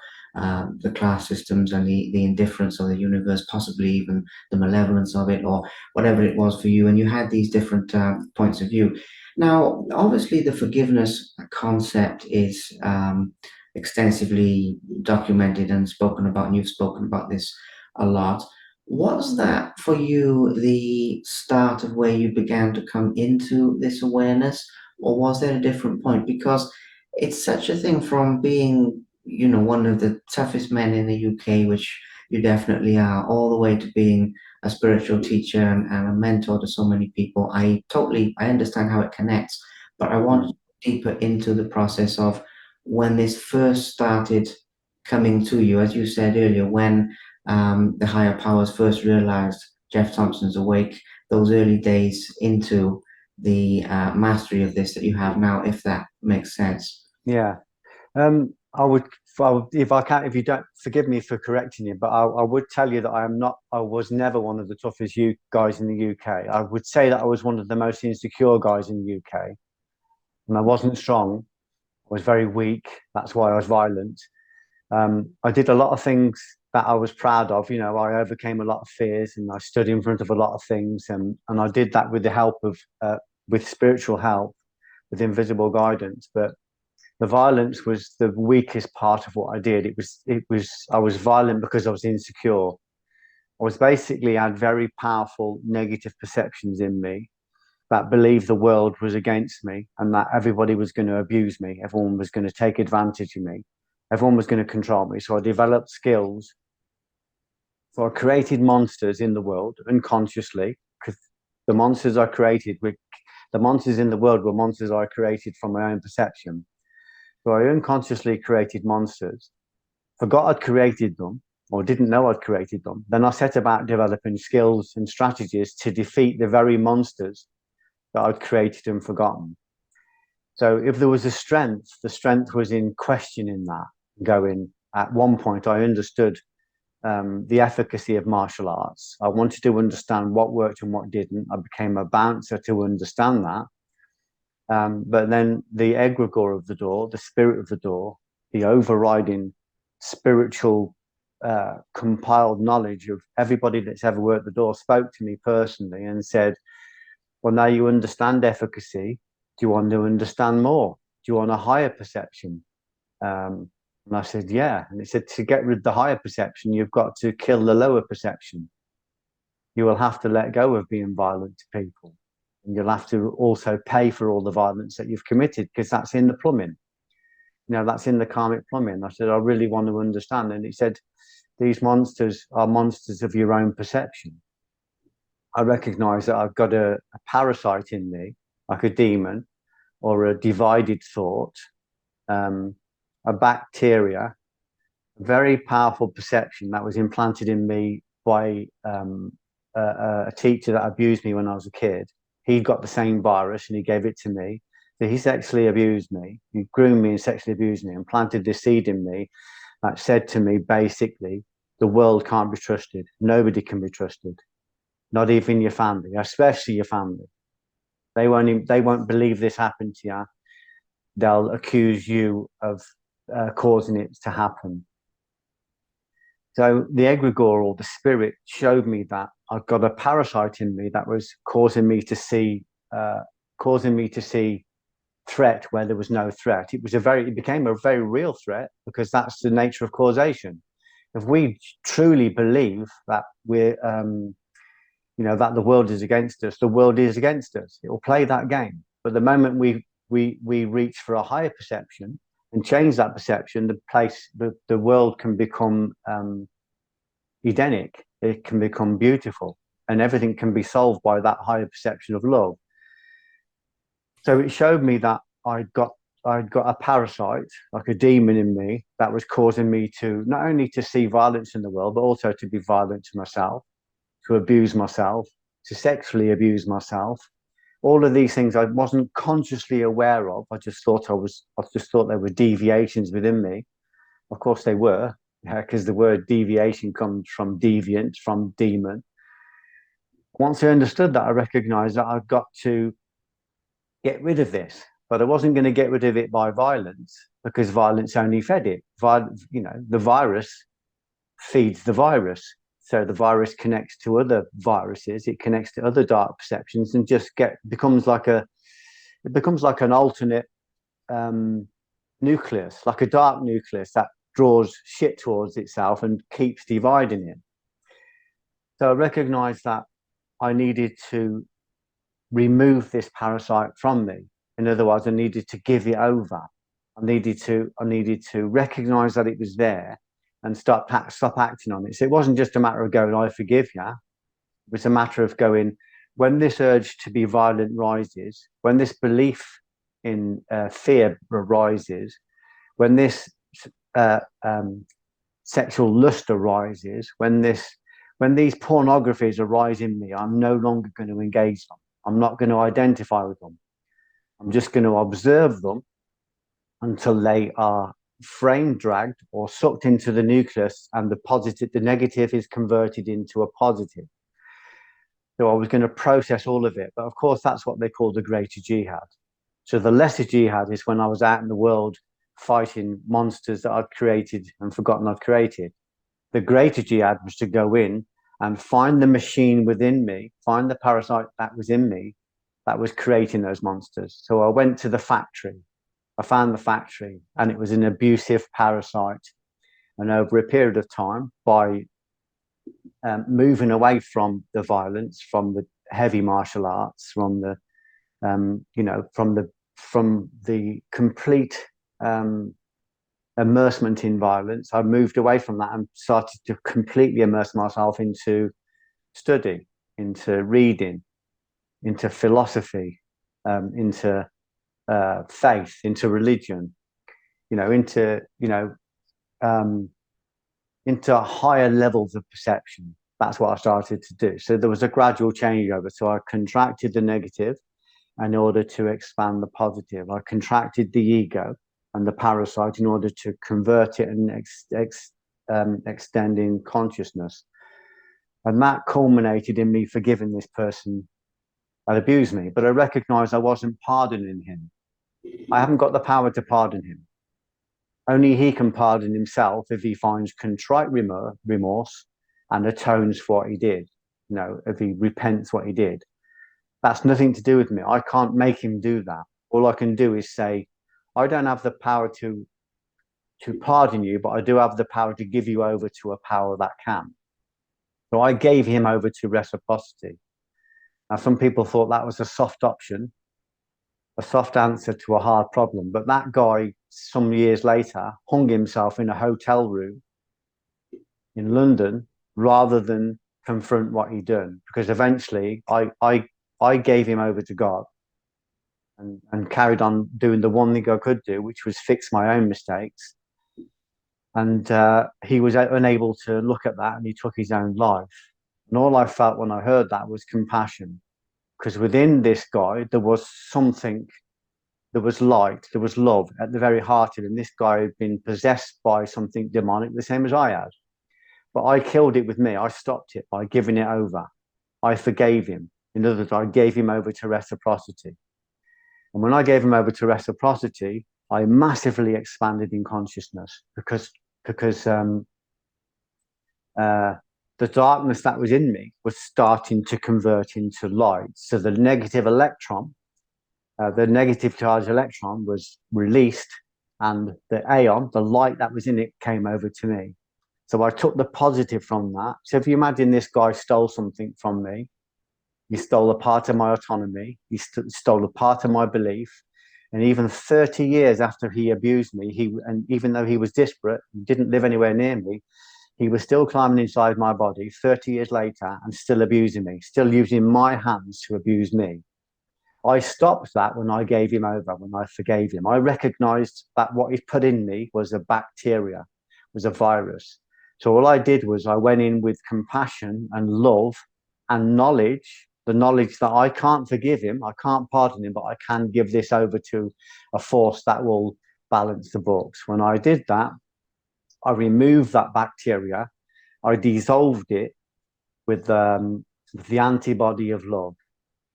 the class systems and the indifference of the universe, possibly even the malevolence of it, or whatever it was for you, and you had these different points of view. Now, obviously, the forgiveness concept is extensively documented and spoken about, and you've spoken about this a lot. Was that for you the start of where you began to come into this awareness, or was there a different point? Because it's such a thing from being, one of the toughest men in the UK, which you definitely are, all the way to being a spiritual teacher and a mentor to so many people. I understand how it connects, but I want deeper into the process of when this first started coming to you, as you said earlier, when the higher powers first realized Geoff Thompson's awake, those early days into the mastery of this that you have now, if that makes sense. Yeah. If I can, if you don't forgive me for correcting you, but I would tell you that I was never one of the toughest guys in the UK. I would say that I was one of the most insecure guys in the UK, and I wasn't strong. I was very weak. That's why I was violent. I did a lot of things that I was proud of. I overcame a lot of fears, and I stood in front of a lot of things, and I did that with the help of with spiritual help, with invisible guidance. But the violence was the weakest part of what I did. I was violent because I was insecure. I was basically had very powerful negative perceptions in me that believed the world was against me and that everybody was going to abuse me. Everyone was going to take advantage of me. Everyone was going to control me. So I developed skills. So I created monsters in the world unconsciously because the monsters I created were the monsters in the world were monsters I created from my own perception. So I unconsciously created monsters, forgot I'd created them, or didn't know I'd created them. Then I set about developing skills and strategies to defeat the very monsters that I'd created and forgotten. So if there was a strength, the strength was in questioning that, going, at one point, I understood the efficacy of martial arts. I wanted to understand what worked and what didn't. I became a bouncer to understand that. But then the egregore of the door, the spirit of the door, the overriding spiritual compiled knowledge of everybody that's ever worked the door spoke to me personally and said, well, now you understand efficacy. Do you want to understand more? Do you want a higher perception? And I said, yeah. And it said, to get rid of the higher perception, you've got to kill the lower perception. You will have to let go of being violent to people. And you'll have to also pay for all the violence that you've committed because that's in the plumbing. That's in the karmic plumbing. I said, I really want to understand. And he said, these monsters are monsters of your own perception. I recognize that I've got a parasite in me, like a demon or a divided thought, a bacteria, a very powerful perception that was implanted in me by a teacher that abused me when I was a kid. He got the same virus and he gave it to me. So he sexually abused me. He groomed me and sexually abused me and planted this seed in me that said to me, basically, the world can't be trusted. Nobody can be trusted. Not even your family, especially your family. They won't believe this happened to you. They'll accuse you of causing it to happen. So the egregore or the spirit showed me that I've got a parasite in me that was causing me to see threat where there was no threat. It became a very real threat because that's the nature of causation. If we truly believe that that the world is against us, the world is against us. It will play that game. But the moment we reach for a higher perception and change that perception, the world can become Edenic. It can become beautiful, and everything can be solved by that higher perception of love. So it showed me that I'd got a parasite, like a demon in me, that was causing me to not only to see violence in the world, but also to be violent to myself, to abuse myself, to sexually abuse myself. All of these things I wasn't consciously aware of. I just thought there were deviations within me. Of course they were, because the word deviation comes from deviant, from demon. Once I understood that, I recognized that I've got to get rid of this, but I wasn't going to get rid of it by violence, because violence only fed it. The virus feeds the virus. So the virus connects to other viruses, it connects to other dark perceptions, and it becomes like an alternate nucleus, like a dark nucleus that draws shit towards itself and keeps dividing it. So I recognized that I needed to remove this parasite from me. In other words, I needed to give it over. I needed to recognize that it was there and stop acting on it. So it wasn't just a matter of going, I forgive you. It was a matter of going, when this urge to be violent rises, when this belief in fear arises, when this uh, um, sexual lust arises, when these pornographies arise in me, I'm no longer going to engage them. I'm not going to identify with them. I'm just going to observe them until they are frame dragged or sucked into the nucleus, and the negative is converted into a positive. So I was going to process all of it. But of course, that's what they call the greater jihad. So the lesser jihad is when I was out in the world fighting monsters that I'd created and forgotten I'd created. The greater jihad was to go in and find the machine within me, find the parasite that was in me that was creating those monsters. So I went to the factory. I found the factory, and it was an abusive parasite. And over a period of time, by moving away from the violence, from the heavy martial arts, from the from the complete immersement in violence, I moved away from that and started to completely immerse myself into study, into reading, into philosophy, into faith, into religion, um, into higher levels of perception. That's what I started to do. So there was a gradual changeover. So I contracted the negative in order to expand the positive. I contracted the ego and the parasite in order to convert it and extend in consciousness. And that culminated in me forgiving this person that abused me. But I recognized I wasn't pardoning him. I haven't got the power to pardon him. Only he can pardon himself if he finds contrite remorse and atones for what he did. If he repents what he did. That's nothing to do with me. I can't make him do that. All I can do is say, I don't have the power to pardon you, but I do have the power to give you over to a power that can. So I gave him over to reciprocity. Now, some people thought that was a soft option, a soft answer to a hard problem. But that guy, some years later, hung himself in a hotel room in London rather than confront what he'd done. Because eventually I gave him over to God and carried on doing the one thing I could do, which was fix my own mistakes. And he was unable to look at that, and he took his own life. And all I felt when I heard that was compassion, because within this guy, there was something, there was light, there was love at the very heart of him. This guy had been possessed by something demonic, the same as I had. But I killed it with me. I stopped it by giving it over. I forgave him. In other words, I gave him over to reciprocity. And when I gave him over to reciprocity, I massively expanded in consciousness because the darkness that was in me was starting to convert into light. So the negative electron, the negative charged electron was released, and the aeon, the light that was in it, came over to me. So I took the positive from that. So if you imagine this guy stole something from me, He stole a part of my autonomy. He stole a part of my belief. And even 30 years after he abused me, and even though he was disparate, didn't live anywhere near me, he was still climbing inside my body 30 years later and still abusing me, still using my hands to abuse me. I stopped that when I gave him over, when I forgave him. I recognized that what he put in me was a bacteria, was a virus. So all I did was I went in with compassion and love and knowledge, the knowledge that I can't forgive him, I can't pardon him, but I can give this over to a force that will balance the books. When I did that, I removed that bacteria, I dissolved it with the antibody of love.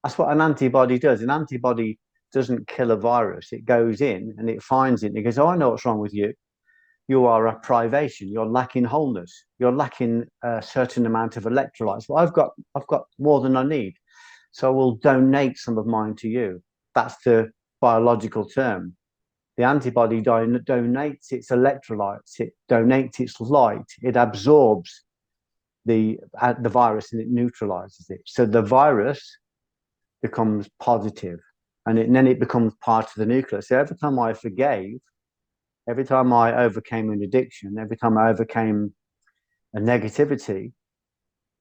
That's what an antibody does. An antibody doesn't kill a virus. It goes in and it finds it and it goes, oh, I know what's wrong with you. You are a privation. You're lacking wholeness. You're lacking a certain amount of electrolytes. Well, I've got more than I need. So I will donate some of mine to you. That's the biological term. The antibody donates its electrolytes. It donates its light. It absorbs the virus and it neutralizes it. So the virus becomes positive, and then it becomes part of the nucleus. So every time I forgave, every time I overcame an addiction, every time I overcame a negativity,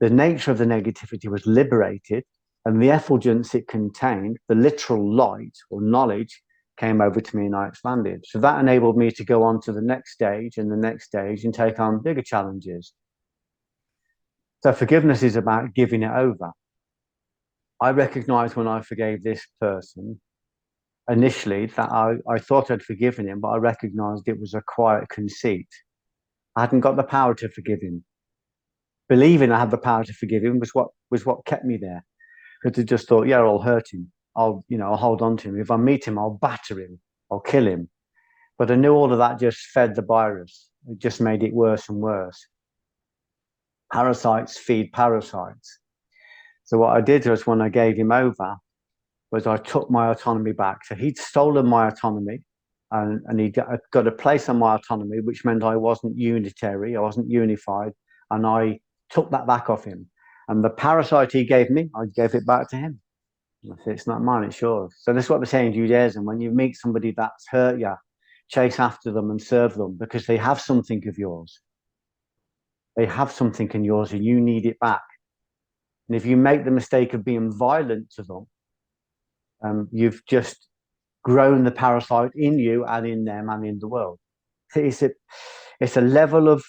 the nature of the negativity was liberated, and the effulgence it contained, the literal light or knowledge, came over to me and I expanded. So that enabled me to go on to the next stage and the next stage and take on bigger challenges. So forgiveness is about giving it over. I recognized when I forgave this person initially that I thought I'd forgiven him, but I recognized it was a quiet conceit. I hadn't got the power to forgive him. Believing I had the power to forgive him was what kept me there. Because I just thought, yeah, I'll hurt him. I'll hold on to him. If I meet him, I'll batter him. I'll kill him. But I knew all of that just fed the virus. It just made it worse and worse. Parasites feed parasites. So what I did was when I gave him over, was I took my autonomy back. So he'd stolen my autonomy and he got a place on my autonomy, which meant I wasn't unitary, I wasn't unified. And I took that back off him. And the parasite he gave me, I gave it back to him. I said, it's not mine, it's yours. So this is what they say in Judaism. When you meet somebody that's hurt you, chase after them and serve them because they have something of yours. They have something in yours and you need it back. And if you make the mistake of being violent to them, you've just grown the parasite in you and in them and in the world. It's a level of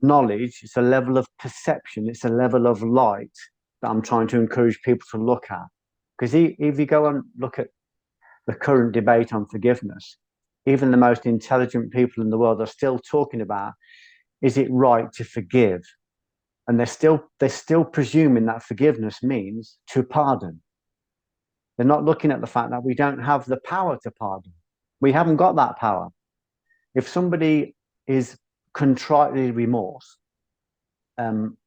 knowledge, it's a level of perception, it's a level of light that I'm trying to encourage people to look at. Because if you go and look at the current debate on forgiveness, even the most intelligent people in the world are still talking about, is it right to forgive? And they're still presuming that forgiveness means to pardon. They're not looking at the fact that we don't have the power to pardon. We haven't got that power. If somebody is contritely remorse, then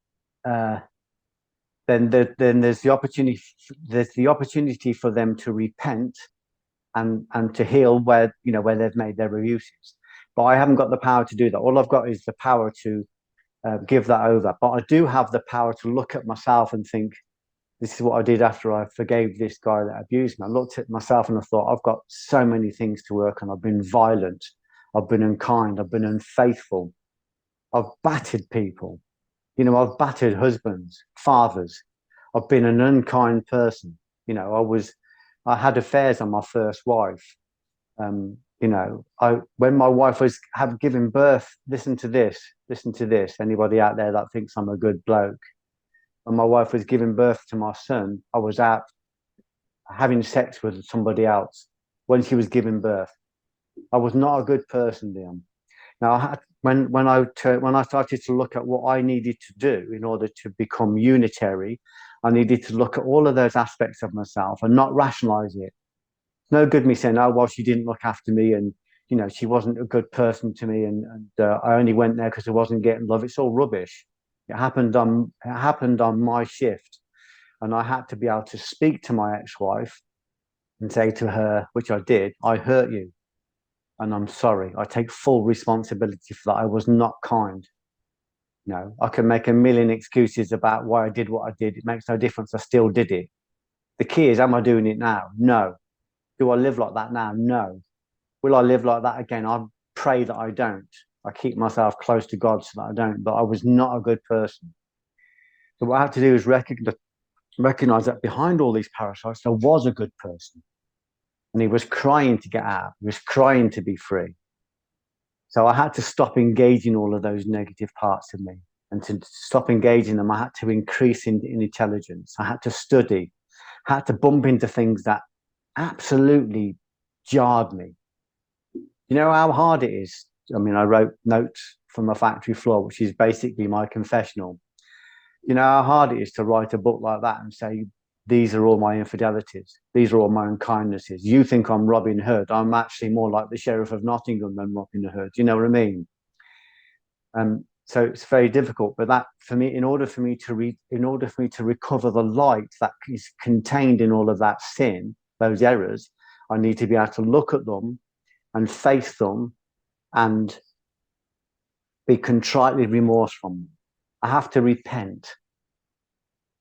there's the opportunity for them to repent and to heal where they've made their abuses. But I haven't got the power to do that. All I've got is the power to give that over. But I do have the power to look at myself and think, this is what I did after I forgave this guy that abused me. I looked at myself and I thought, I've got so many things to work on. I've been violent. I've been unkind. I've been unfaithful. I've battered people. I've battered husbands, fathers. I've been an unkind person. I had affairs on my first wife. When my wife was giving birth, listen to this. Anybody out there that thinks I'm a good bloke? When my wife was giving birth to my son, I was out having sex with somebody else when she was giving birth. I was not a good person, Liam. Now, when I started to look at what I needed to do in order to become unitary, I needed to look at all of those aspects of myself and not rationalize it. It's no good me saying, oh, well, she didn't look after me and, she wasn't a good person to me and I only went there because I wasn't getting love. It's all rubbish. It happened on my shift, and I had to be able to speak to my ex-wife and say to her, which I did, I hurt you, and I'm sorry. I take full responsibility for that. I was not kind. I can make a million excuses about why I did what I did. It makes no difference. I still did it. The key is, am I doing it now? No. Do I live like that now? No. Will I live like that again? I pray that I don't. I keep myself close to God so that I don't. But I was not a good person. So what I had to do is recognize that behind all these parasites, there was a good person. And he was crying to get out. He was crying to be free. So I had to stop engaging all of those negative parts of me. And to stop engaging them, I had to increase in intelligence. I had to study. I had to bump into things that absolutely jarred me. You know how hard it is? I mean, I wrote notes from a factory floor, which is basically my confessional. You know how hard it is to write a book like that and say, these are all my infidelities. These are all my unkindnesses. You think I'm Robin Hood. I'm actually more like the Sheriff of Nottingham than Robin Hood. You know what I mean? So it's very difficult. But that, for me, in order for me to recover the light that is contained in all of that sin, those errors, I need to be able to look at them and face them and be contritely remorseful. I have to repent.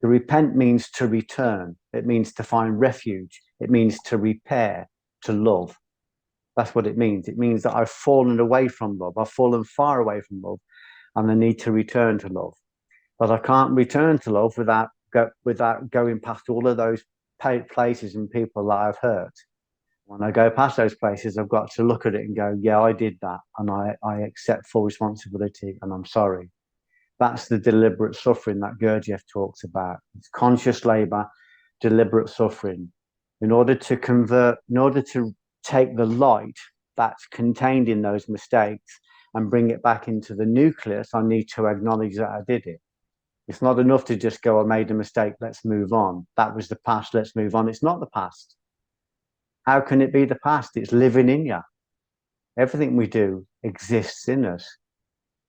To repent means to return. It means to find refuge. It means to repair, to love. That's what it means. It means that I've fallen away from love. I've fallen far away from love, and I need to return to love. But I can't return to love without going past all of those places and people that I've hurt. When I go past those places, I've got to look at it and go, yeah, I did that, and I accept full responsibility, and I'm sorry. That's the deliberate suffering that Gurdjieff talks about. It's conscious labor, deliberate suffering. In order to take the light that's contained in those mistakes and bring it back into the nucleus, I need to acknowledge that I did it. It's not enough to just go, I made a mistake, let's move on. That was the past, let's move on. It's not the past. How can it be the past? It's living in you. Everything we do exists in us.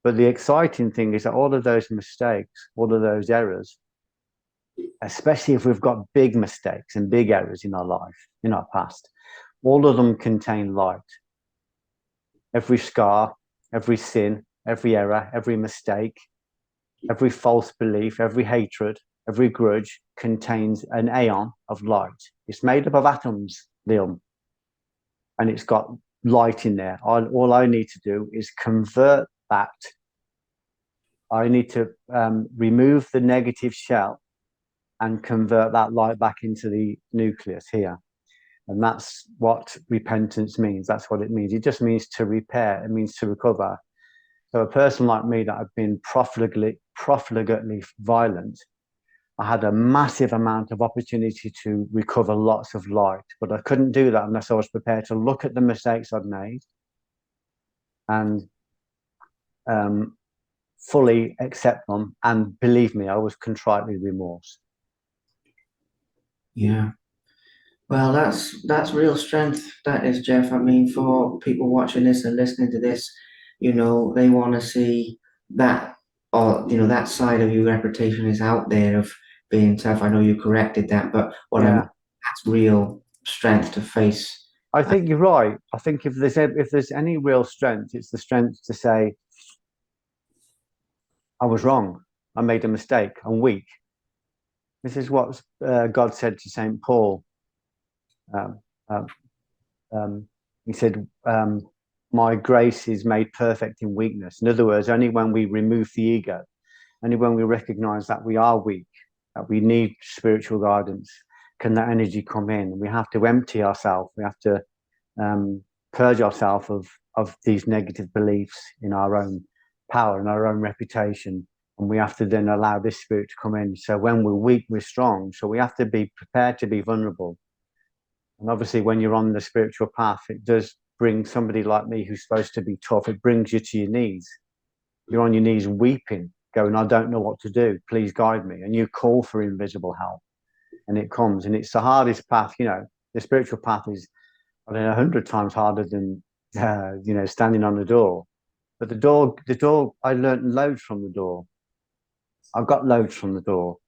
But the exciting thing is that all of those mistakes, all of those errors, especially if we've got big mistakes and big errors in our life, in our past, all of them contain light. Every scar, every sin, every error, every mistake, every false belief, every hatred, every grudge contains an aeon of light. It's made up of atoms, Liam, and it's got light in there. All I need to do is convert that. I need to remove the negative shell and convert that light back into the nucleus here. And that's what repentance means. That's what it means. It just means to repair. It means to recover. So a person like me that had been profligately violent, I had a massive amount of opportunity to recover lots of light, but I couldn't do that unless I was prepared to look at the mistakes I'd made and fully accept them. And believe me, I was contritely remorse. Yeah. Well, that's real strength. That is, Geoff. I mean, for people watching this and listening to this, they want to see that, or that side of your reputation is out there of being tough. I know you corrected that, but what I mean, Yeah, that's real strength to face. I think you're right. I think if there's any real strength, it's the strength to say, I was wrong. I made a mistake. I'm weak. This is what God said to Saint Paul. Um, um, he said, "My grace is made perfect in weakness." In other words, only when we remove the ego, only when we recognize that we are weak, that we need spiritual guidance, can that energy come in. We have to empty ourselves. We have to purge ourselves of these negative beliefs in our own power and our own reputation. And we have to then allow this spirit to come in. So when we're weak, we're strong. So we have to be prepared to be vulnerable. And obviously, when you're on the spiritual path, it does bring somebody like me who's supposed to be tough, it brings you to your knees. You're on your knees weeping, going, I don't know what to do. Please guide me. And you call for invisible help. And it comes. And it's the hardest path. The spiritual path is, 100 times harder than, standing on the door. But the door, I learned loads from the door. I got loads from the door.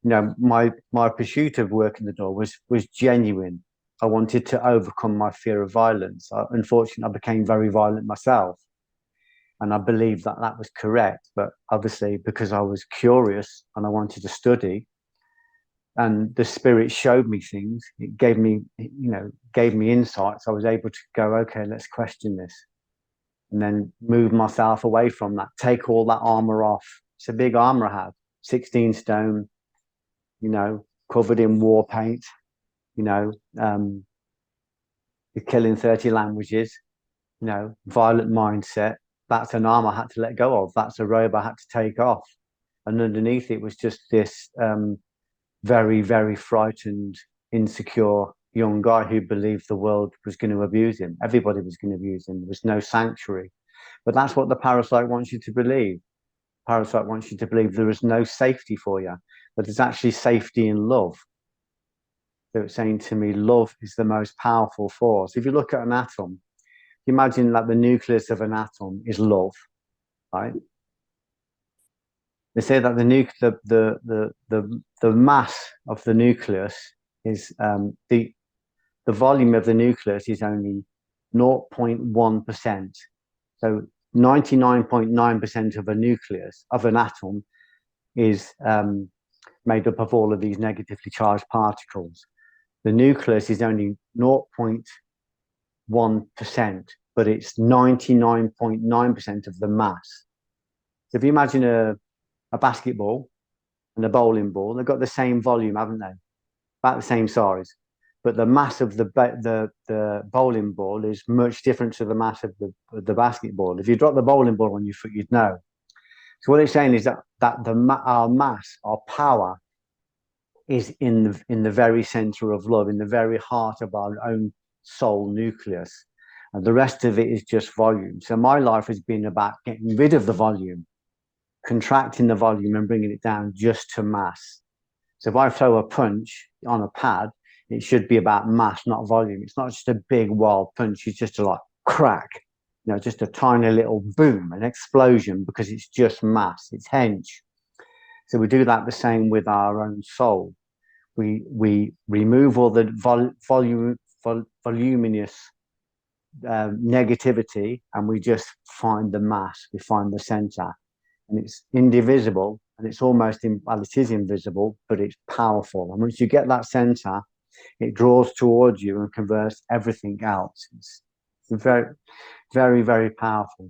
My pursuit of working the door was genuine. I wanted to overcome my fear of violence. Unfortunately, I became very violent myself, and I believed that that was correct. But obviously, because I was curious and I wanted to study, and the spirit showed me things. It gave me insights. I was able to go, okay, let's question this, and then move myself away from that. Take all that armor off. It's a big armor I had, 16 stone, covered in war paint. You know, um, you're killing 30 languages. Violent mindset. That's an arm I had to let go of. That's a robe I had to take off. And underneath it was just this very, very frightened, insecure young guy who believed the world was going to abuse him. Everybody was going to abuse him. There was no sanctuary. But that's what the parasite wants you to believe. Parasite wants you to believe there is no safety for you, but there's actually safety in love. So it's saying to me, love is the most powerful force. If you look at an atom, imagine that the nucleus of an atom is love, right? They say that the mass of the nucleus is the volume of the nucleus is only 0.1%. So 99.9% of a nucleus of an atom is made up of all of these negatively charged particles. The nucleus is only 0.1%, but it's 99.9% of the mass. So if you imagine a basketball and a bowling ball, they've got the same volume, haven't they? About the same size. But the mass of the bowling ball is much different to the mass of the basketball. If you drop the bowling ball on your foot, you'd know. So what it's saying is that our mass, our power, is in the very center of love, in the very heart of our own soul nucleus, and the rest of it is just volume. So my life has been about getting rid of the volume, contracting the volume, and bringing it down just to mass. So if I throw a punch on a pad, it should be about mass, not volume. It's not just a big wild punch. It's just a like crack, just a tiny little boom, an explosion, because it's just mass. It's hench. So we do that the same with our own soul. We remove all the voluminous negativity, and we just find the mass. We find the center, and it's indivisible, and it's well, it is invisible, but it's powerful. And once you get that center, it draws towards you and converts everything else. It's very, very, very powerful.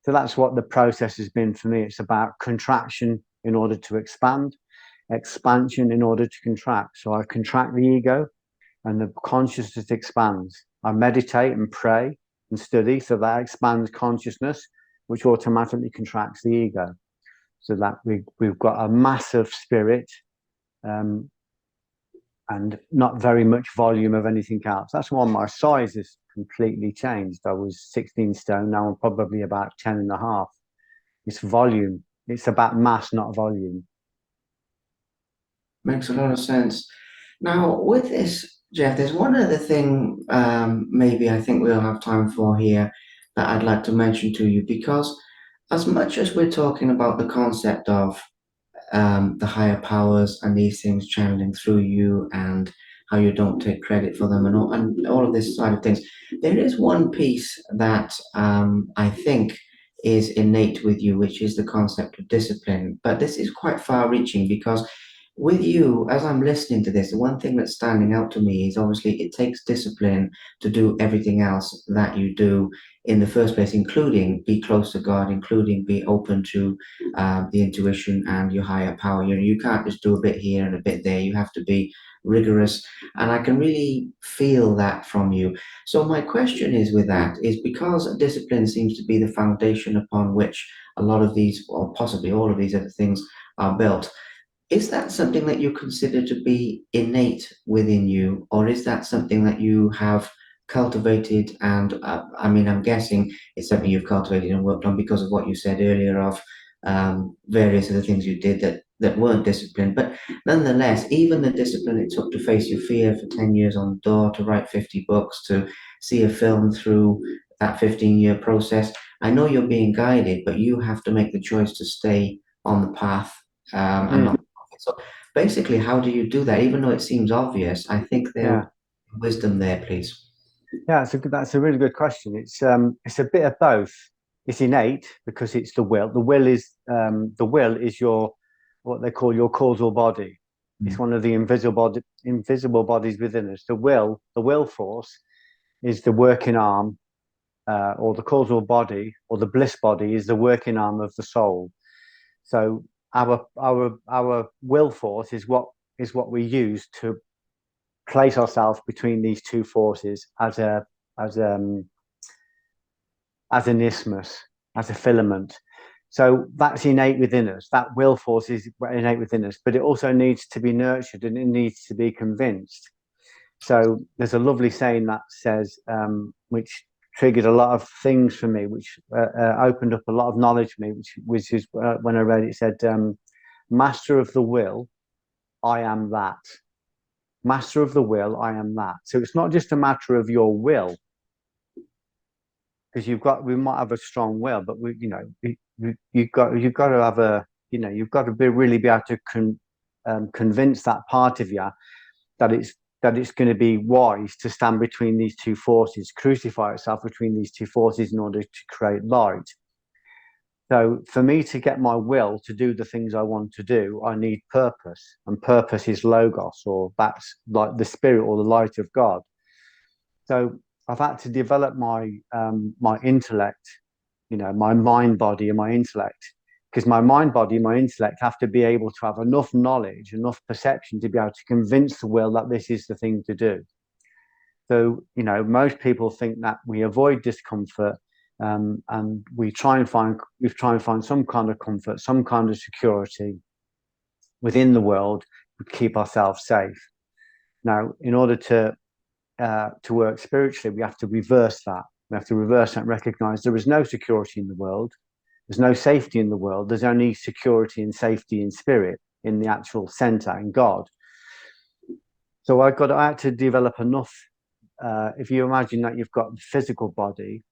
So that's what the process has been for me. It's about contraction in order to expand, expansion in order to contract. So I contract the ego and the consciousness expands. I meditate and pray and study, so that expands consciousness, which automatically contracts the ego. So that we've got a massive spirit and not very much volume of anything else. That's why my size has completely changed. I was 16 stone, now I'm probably about 10 and a half. It's volume. It's about mass, not volume. Makes a lot of sense. Now, with this, Geoff, there's one other thing maybe I think we'll have time for here that I'd like to mention to you because as much as we're talking about the concept of the higher powers and these things channeling through you and how you don't take credit for them and all of this side of things. There is one piece that I think is innate with you, which is the concept of discipline. But this is quite far reaching because with you, as I'm listening to this, the one thing that's standing out to me is obviously it takes discipline to do everything else that you do in the first place, including be close to God, including be open to the intuition and your higher power. You can't just do a bit here and a bit there. You have to be rigorous, and I can really feel that from you. So my question is with that is because discipline seems to be the foundation upon which a lot of these, or possibly all of these other things, are built. Is that something that you consider to be innate within you, or is that something that you have cultivated? And I mean, I'm guessing it's something you've cultivated and worked on because of what you said earlier of various other things you did that weren't disciplined. But nonetheless, even the discipline it took to face your fear for 10 years on the door, to write 50 books, to see a film through that 15-year process. I know you're being guided, but you have to make the choice to stay on the path and not. So basically, how do you do that? Even though it seems obvious, I think there Yeah, wisdom there, please. yeah, that's a really good question. It's a bit of both. It's innate because it's the will. The will is your what they call your causal body. It's one of the invisible bodies within us. The will force, is the working arm, or the causal body, or the bliss body, is the working arm of the soul. So our will force is what we use to place ourselves between these two forces as as an isthmus, as a filament. So that's innate within us. That will force is innate within us, but it also needs to be nurtured and it needs to be convinced. So there's a lovely saying that says, which triggered a lot of things for me, which opened up a lot of knowledge for me, which is when I read it, it said, "Master of the will, I am that. Master of the will, I am that." So it's not just a matter of your will, because we might have a strong will, but you've got to have you've got to really be able to convince that part of you that it's going to be wise to stand between these two forces, crucify itself between these two forces in order to create light. So for me to get my will to do the things I want to do, I need purpose, and purpose is logos, or that's like the spirit or the light of God. So I've had to develop my intellect, my mind, body, and my intellect, because my mind, body, and my intellect have to be able to have enough knowledge, enough perception to be able to convince the will that this is the thing to do. So, most people think that we avoid discomfort, and we try and find some kind of comfort, some kind of security within the world to keep ourselves safe. Now, in order to work spiritually, we have to reverse that. We have to reverse that and recognize there is no security in the world. There's no safety in the world. There's only security and safety in spirit, in the actual center, in God. So I had to develop enough. If you imagine that you've got the physical body,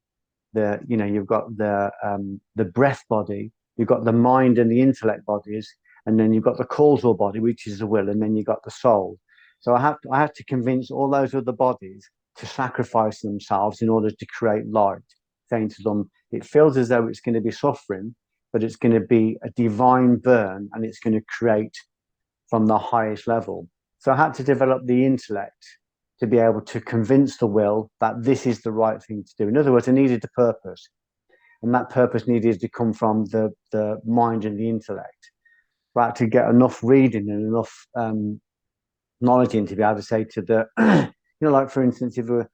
you've got the breath body, you've got the mind and the intellect bodies, and then you've got the causal body, which is the will, and then you've got the soul. So I have to convince all those other bodies to sacrifice themselves in order to create light, saying to them, it feels as though it's going to be suffering, but it's going to be a divine burn, and it's going to create from the highest level. So I had to develop the intellect to be able to convince the will that this is the right thing to do. In other words, I needed a purpose, and that purpose needed to come from the mind and the intellect. So I had to get enough reading and enough knowledge in to be able to say to like for instance, if you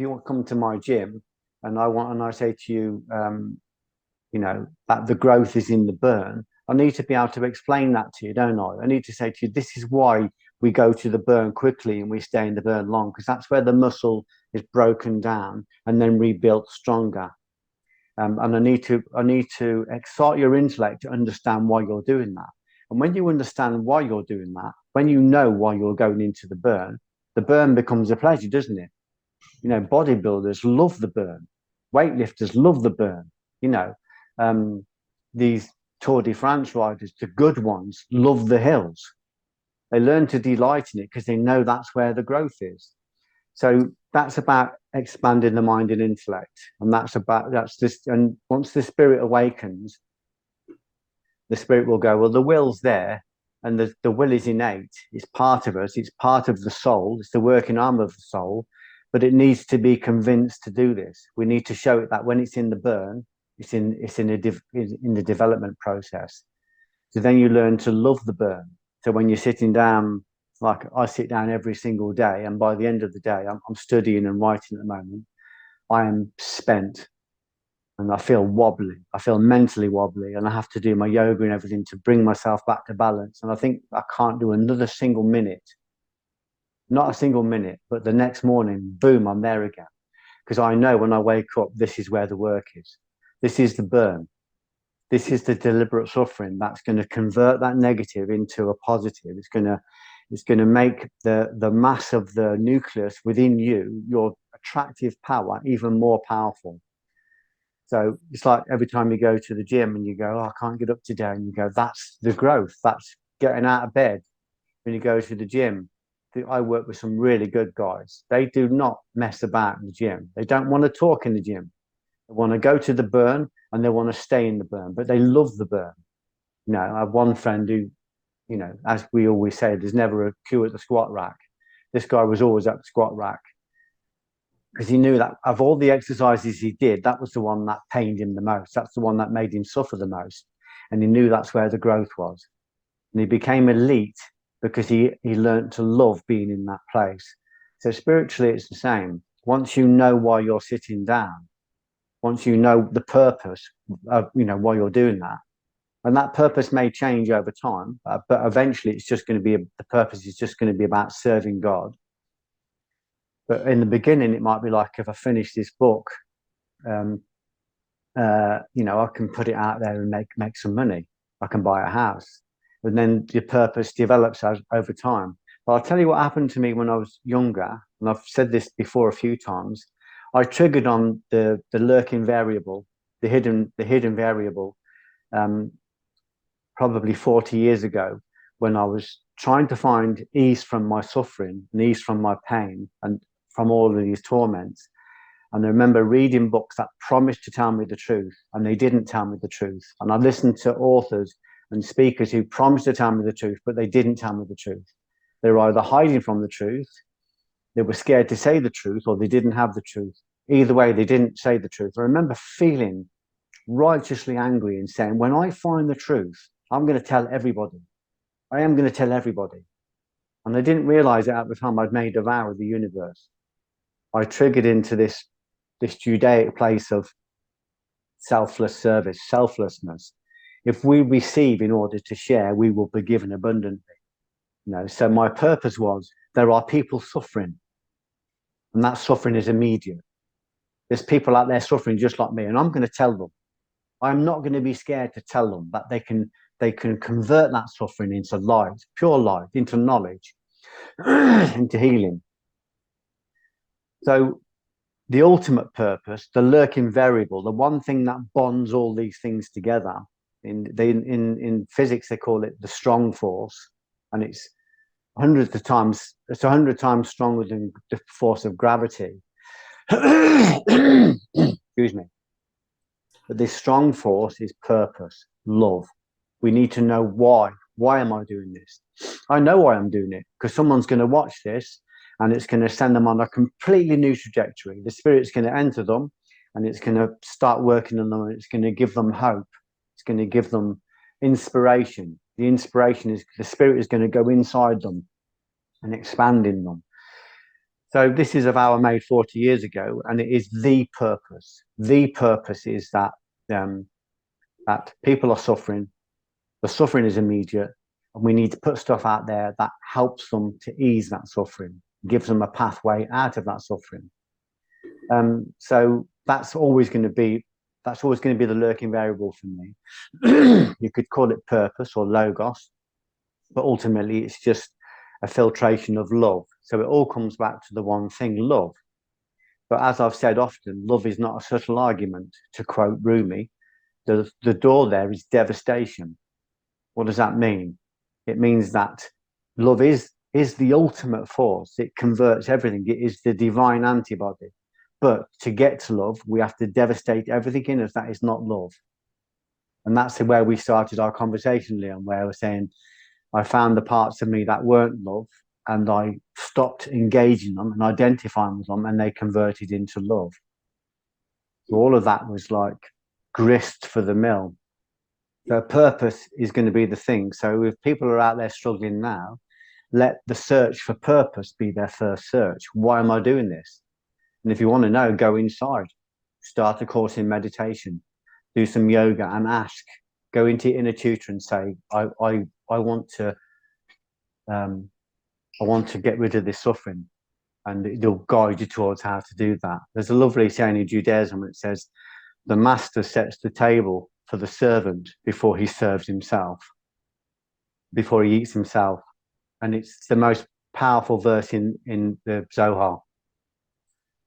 want to come to my gym and I say to you, that the growth is in the burn, I need to be able to explain that to you, don't I? I need to say to you, this is why we go to the burn quickly and we stay in the burn long, because that's where the muscle is broken down and then rebuilt stronger. And I need to excite your intellect to understand why you're doing that. And when you understand why you're doing that, when you know why you're going into the burn becomes a pleasure, doesn't it? Bodybuilders love the burn. Weightlifters love the burn. These Tour de France riders, the good ones, love the hills. They learn to delight in it because they know that's where the growth is. So that's about expanding the mind and intellect. And that's this. And once the spirit awakens, the spirit will go, well, the will's there, and the will is innate. It's part of us. It's part of the soul. It's the working arm of the soul, but it needs to be convinced to do this. We need to show it that when it's in the burn, it's in the development process. So then you learn to love the burn. So when you're sitting down, like I sit down every single day, and by the end of the day, I'm studying and writing at the moment, I am spent. And I feel wobbly. I feel mentally wobbly, and I have to do my yoga and everything to bring myself back to balance. And I think I can't do another single minute, not a single minute, but the next morning, boom, I'm there again. Because I know when I wake up, this is where the work is. This is the burn. This is the deliberate suffering that's going to convert that negative into a positive. It's going to make the mass of the nucleus within you, your attractive power, even more powerful. So it's like every time you go to the gym and you go, oh, I can't get up today. And you go, that's the growth. That's getting out of bed. When you go to the gym, I work with some really good guys. They do not mess about in the gym. They don't want to talk in the gym. They want to go to the burn and they want to stay in the burn, but they love the burn. I have one friend who You know, as we always say, there's never a queue at the squat rack. This guy was always at the squat rack because he knew that of all the exercises he did, that was the one that pained him the most. That's the one that made him suffer the most. And he knew that's where the growth was. And he became elite because he learned to love being in that place. So spiritually, it's the same. Once you know why you're sitting down, once you know the purpose of, you know, why you're doing that, and that purpose may change over time, but eventually it's just going to be the purpose is just going to be about serving God. But in the beginning, it might be like, if I finish this book, um, you know, I can put it out there and make some money. I can buy a house, and then your purpose develops over time. But I'll tell you what happened to me when I was younger, and I've said this before a few times. I triggered on the lurking variable, the hidden variable, um, probably 40 years ago, when I was trying to find ease from my suffering and ease from my pain and from all of these torments. And I remember reading books that promised to tell me the truth, and they didn't tell me the truth. And I listened to authors and speakers who promised to tell me the truth, but they didn't tell me the truth. They were either hiding from the truth, they were scared to say the truth, or they didn't have the truth. Either way, they didn't say the truth. I remember feeling righteously angry and saying, when I find the truth, I'm going to tell everybody. I am going to tell everybody. And I didn't realize it at the time I'd made a vow with the universe. I triggered into this Judaic place of selfless service, selflessness. If we receive in order to share, we will be given abundantly. You know, so my purpose was, there are people suffering, and that suffering is immediate. There's people out there suffering just like me, and I'm going to tell them. I'm not going to be scared to tell them that they can convert that suffering into light, pure light, into knowledge, into healing. So the ultimate purpose, the lurking variable, the one thing that bonds all these things together, in physics they call it the strong force, and it's a hundred times stronger than the force of gravity. Excuse me. But this strong force is purpose, love. We need to know why. Why am I doing this? I know why I'm doing it, because someone's going to watch this and it's going to send them on a completely new trajectory. The spirit's going to enter them and it's going to start working on them, and it's going to give them hope. It's going to give them inspiration. The inspiration is the spirit is going to go inside them and expand in them. So this is a vow I made 40 years ago, and it is the purpose. The purpose is that that people are suffering. The suffering is immediate, and we need to put stuff out there that helps them to ease that suffering, gives them a pathway out of that suffering. So that's always going to be the lurking variable for me. You could call it purpose or logos, but ultimately it's just a filtration of love. So it all comes back to the one thing, love. But as I've said often, love is not a subtle argument, to quote Rumi. The door there is devastation. What does that mean? It means that love is the ultimate force. It converts everything. It is the divine antibody. But to get to love, we have to devastate everything in us that is not love. And that's where we started our conversation, Liam, where I was saying, I found the parts of me that weren't love, and I stopped engaging them and identifying with them, and they converted into love. So all of that was like grist for the mill. So purpose is going to be the thing. So if people are out there struggling now, let the search for purpose be their first search. Why am I doing this? And if you want to know, go inside, start a course in meditation, do some yoga, and ask. Go into your inner tutor and say, I want to get rid of this suffering, and it'll guide you towards how to do that. There's a lovely saying in Judaism that says, the master sets the table for the servant before he serves himself, before he eats himself. And it's the most powerful verse in the Zohar,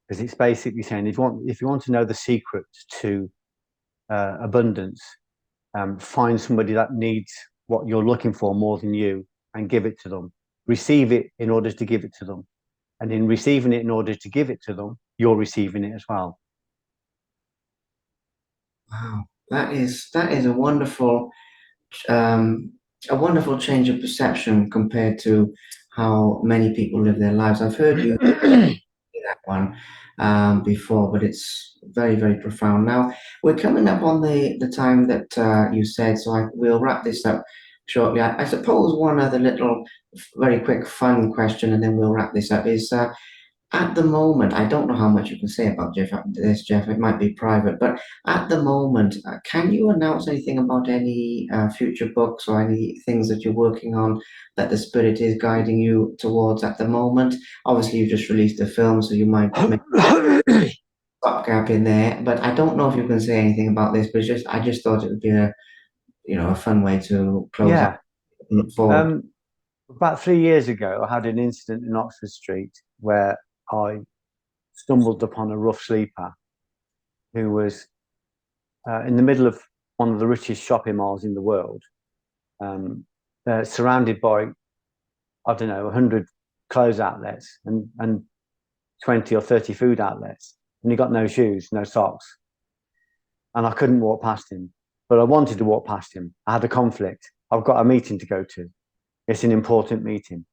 because it's basically saying, if you want to know the secret to abundance, find somebody that needs what you're looking for more than you, and give it to them. Receive it in order to give it to them. And in receiving it in order to give it to them, you're receiving it as well. Wow, that is a wonderful a wonderful change of perception compared to how many people live their lives. I've heard you say that one before, but it's very, very profound. Now, we're coming up on the time that you said, so we'll wrap this up shortly. I suppose one other little, very quick, fun question, and then we'll wrap this up is at the moment, I don't know how much you can say about this, Geoff. It might be private, but at the moment, can you announce anything about any future books or any things that you're working on that the spirit is guiding you towards at the moment? Obviously, you just released a film, so you might make a stopgap in there. But I don't know if you can say anything about this. But I just thought it would be a fun way to close out. Yeah. Look forward. Um, about 3 years ago, I had an incident in Oxford Street where I stumbled upon a rough sleeper who was in the middle of one of the richest shopping malls in the world, um, surrounded by, I don't know, 100 clothes outlets and 20 or 30 food outlets. And he got no shoes, no socks. And I couldn't walk past him, but I wanted to walk past him. I had a conflict. I've got a meeting to go to. It's an important meeting.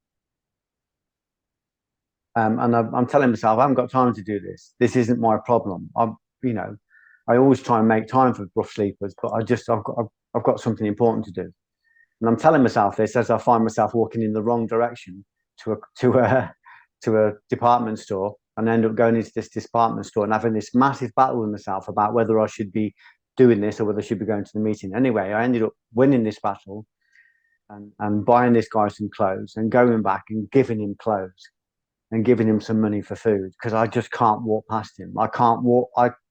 And I'm telling myself, I haven't got time to do this. This isn't my problem. You know, I always try and make time for rough sleepers, but I've got something important to do. And I'm telling myself this as I find myself walking in the wrong direction to a to a to a department store, and end up going into this department store and having this massive battle with myself about whether I should be doing this or whether I should be going to the meeting. Anyway, I ended up winning this battle and buying this guy some clothes and going back and giving him clothes and giving him some money for food because I just can't walk past him. I can't walk.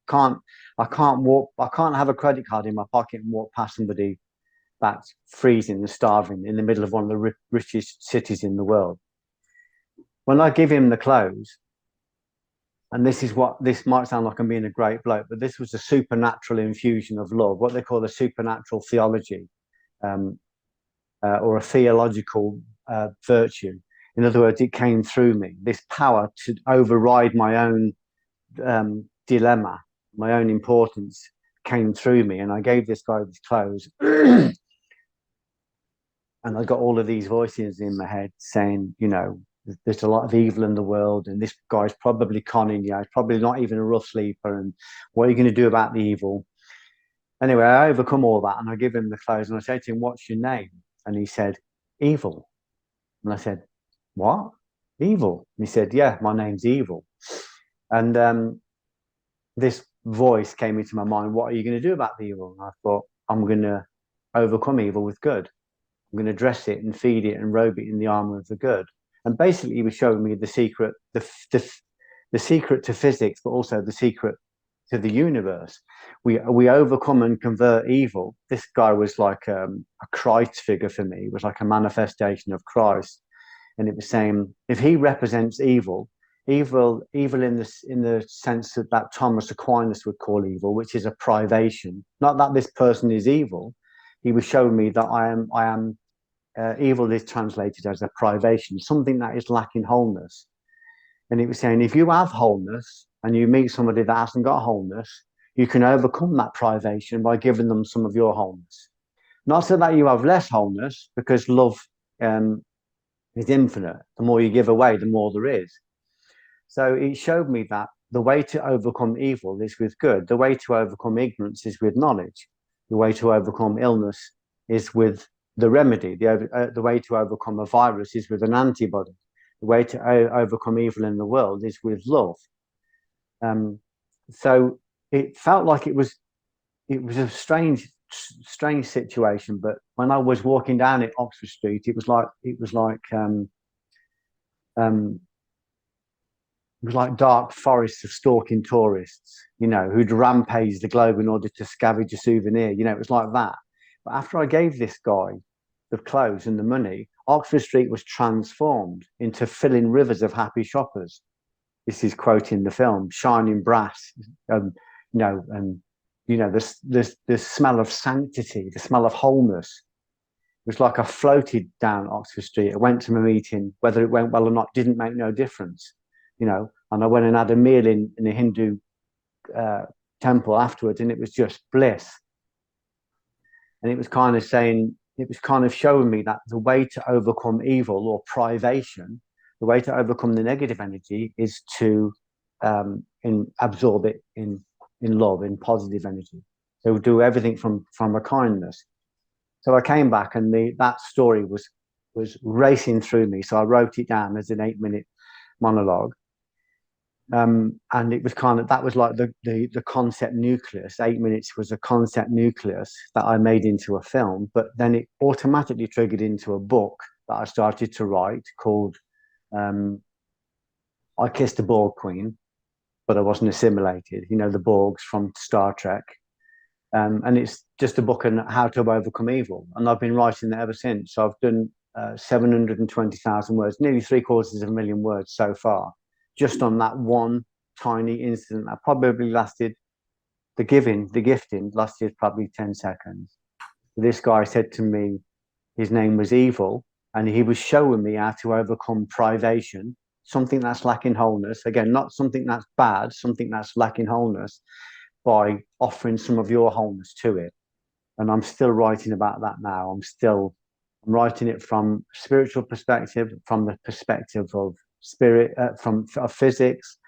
Can't. I can't walk. I can't have a credit card in my pocket and walk past somebody that's freezing and starving in the middle of one of the richest cities in the world. When I give him the clothes, and this might sound like I'm being a great bloke, but this was a supernatural infusion of love, what they call a supernatural theology, um, or a theological virtue. In other words, it came through me, this power to override my own dilemma, my own importance came through me. And I gave this guy his clothes. And I got all of these voices in my head saying, there's a lot of evil in the world, and this guy's probably conning you. He's probably not even a rough sleeper. And what are you going to do about the evil? Anyway, I overcome all that, and I give him the clothes, and I say to him, "What's your name?" And he said, "Evil." And I said, "What? Evil?" And he said, "Yeah, my name's Evil." And this voice came into my mind, "What are you going to do about the evil?" And I thought, "I'm going to overcome evil with good. I'm going to dress it and feed it and robe it in the armor of the good." And basically, he was showing me the secret, the secret to physics, but also the secret to the universe. We overcome and convert evil. This guy was like a Christ figure for me. It was like a manifestation of Christ, and it was saying if he represents evil in the sense that Thomas Aquinas would call evil, which is a privation. Not that this person is evil. He was showing me that I am evil is translated as a privation, something that is lacking wholeness. And it was saying if you have wholeness and you meet somebody that hasn't got wholeness, you can overcome that privation by giving them some of your wholeness. Not so that you have less wholeness, because love is infinite. The more you give away, the more there is. So it showed me that the way to overcome evil is with good. The way to overcome ignorance is with knowledge. The way to overcome illness is with the remedy. The way to overcome a virus is with an antibody. The way to overcome evil in the world is with love. So it felt like it was a strange situation. But when I was walking down at Oxford Street, um, it was like dark forests of stalking tourists, who'd rampage the globe in order to scavenge a souvenir. It was like that. But after I gave this guy the clothes and the money, Oxford Street was transformed into filling rivers of happy shoppers. This is quoting the film, shining brass, and the smell of sanctity, the smell of wholeness. It was like I floated down Oxford Street. I went to my meeting. Whether it went well or not didn't make no difference, And I went and had a meal in a Hindu temple afterwards, and it was just bliss. And it was kind of saying, it was kind of showing me that the way to overcome evil or privation, the way to overcome the negative energy is to absorb it in love, in positive energy. So do everything from a kindness. So I came back, and that story was racing through me. So I wrote it down as an 8 minute monologue. And it was kind of, that was like the concept nucleus. 8 minutes was a concept nucleus that I made into a film, but then it automatically triggered into a book that I started to write called I Kissed a Borg Queen, but I wasn't assimilated. You know, the Borgs from Star Trek. And it's just a book on how to overcome evil. And I've been writing that ever since. So I've done 720,000 words, nearly 750,000 words so far, just on that one tiny incident that probably lasted, the gifting lasted probably 10 seconds. This guy said to me, his name was Evil, and he was showing me how to overcome privation, something that's lacking wholeness. Again, not something that's bad, something that's lacking wholeness, by offering some of your wholeness to it. And I'm still writing about that now. I'm writing it from spiritual perspective, from the perspective of spirit, from of physics,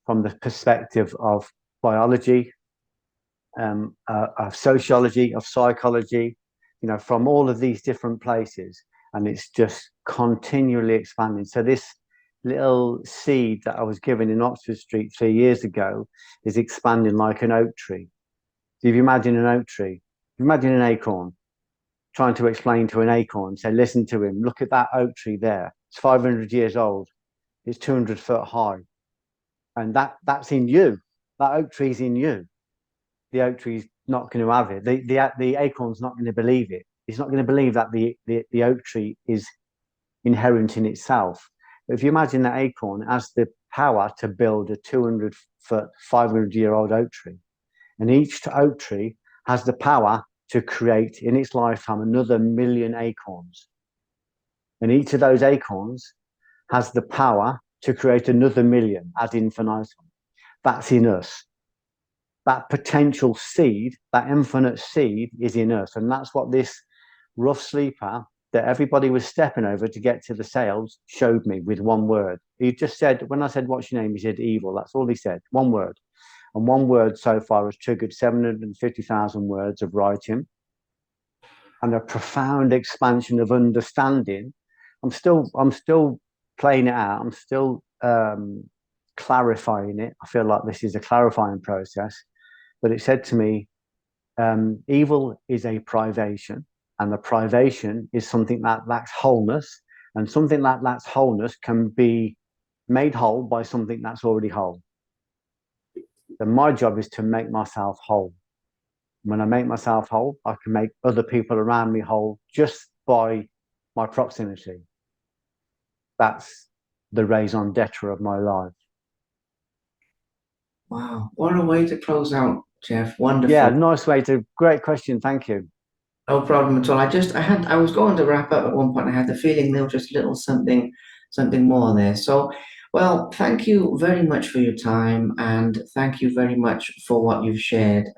from the perspective of biology, of sociology, of psychology, you know, from all of these different places. And it's just continually expanding. So this little seed that I was given in Oxford Street 3 years ago is expanding like an oak tree. So if you imagine an oak tree, imagine an acorn, trying to explain to an acorn, say, listen to him, look at that oak tree there. It's 500 years old. It's 200 foot high. And that's in you. That oak tree's in you. The oak tree's not going to have it. The acorn's not going to believe it. He's not going to believe that the oak tree is inherent in itself. But if you imagine that acorn has the power to build a 200 foot, 500-year-old oak tree, and each oak tree has the power to create in its lifetime another million acorns. And each of those acorns has the power to create another million ad infinitum. That's in us. That potential seed, that infinite seed is in us. And that's what this rough sleeper that everybody was stepping over to get to the sales showed me with one word. He just said, when I said, what's your name? He said, Evil. That's all he said, one word. And one word so far has triggered 750,000 words of writing and a profound expansion of understanding. I'm still playing it out. I'm still clarifying it. I feel like this is a clarifying process. But it said to me, evil is a privation, and the privation is something that lacks wholeness, and something that lacks wholeness can be made whole by something that's already whole. So my job is to make myself whole. When I make myself whole, I can make other people around me whole just by my proximity. That's the raison d'etre of my life. Wow, what a way to close out, Geoff. Yeah, Wonderful. nice way to. Great question. Thank you. No problem at all. I was going to wrap up at one point. I had the feeling there was just little something more there. So, well, thank you very much for your time, and thank you very much for what you've shared.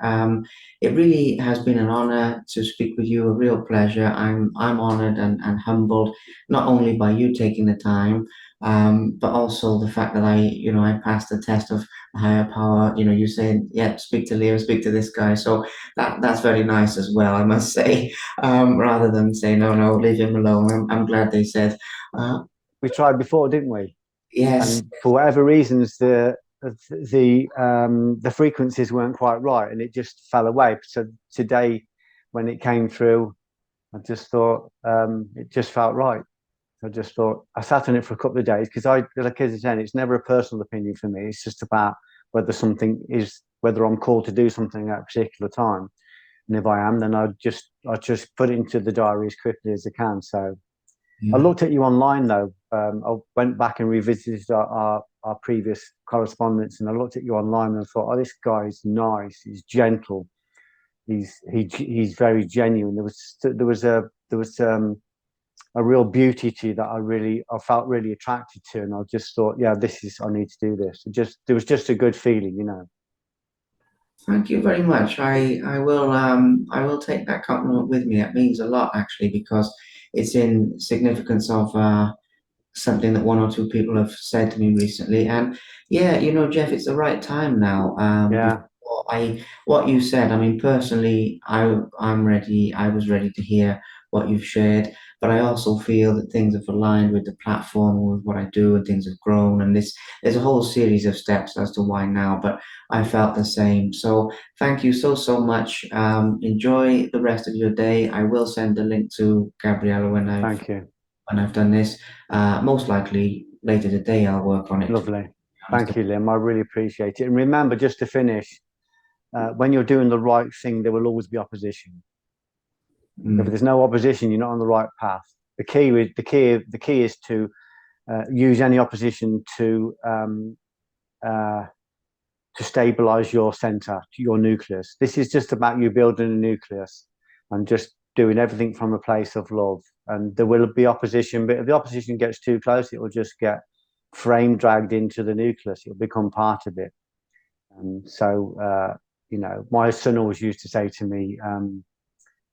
It really has been an honor to speak with you. A real pleasure. I'm honored and humbled, not only by you taking the time, but also the fact that I passed the test of a higher power. You saying, yeah, speak to Leo, speak to this guy. So that's very nice as well, I must say. Rather than say no, no, leave him alone. I'm glad they said, uh, We tried before, didn't we? yes, And for whatever reasons, the frequencies weren't quite right, and it just fell away. So today, when it came through, I just thought it just felt right. I just thought I sat on it for a couple of days because like I was saying, it's never a personal opinion for me. It's just about whether I'm called to do something at a particular time. And if I am, then I just put it into the diary as quickly as I can. So I yeah. looked at you online though. I went back and revisited our previous correspondence, and I looked at you online and I thought, oh, this guy's nice. He's gentle. He's very genuine. There was a real beauty to you that I felt really attracted to, and I just thought, yeah, I need to do this. There was just a good feeling. Thank you very much. I will take that compliment with me. It means a lot actually because it's in significance of something that one or two people have said to me recently. And yeah, Jeff, it's the right time now. Yeah, Before what you said, I mean, personally, I'm ready. I was ready to hear what you've shared, but I also feel that things have aligned with the platform, with what I do, and things have grown. And there's a whole series of steps as to why now, but I felt the same. So thank you so much. Enjoy the rest of your day. I will send the link to Gabriella thank you. when I've done this. Most likely later today, I'll work on it. To be Lovely. honest. Thank you, Liam. I really appreciate it. And remember, just to finish, when you're doing the right thing, there will always be opposition. If Mm, there's no opposition, you're not on the right path. The key is to use any opposition uh, to stabilize your center, your nucleus. This is just about you building a nucleus and just doing everything from a place of love. And there will be opposition, but if the opposition gets too close, it will just get frame dragged into the nucleus. It'll become part of it. And so, my son always used to say to me,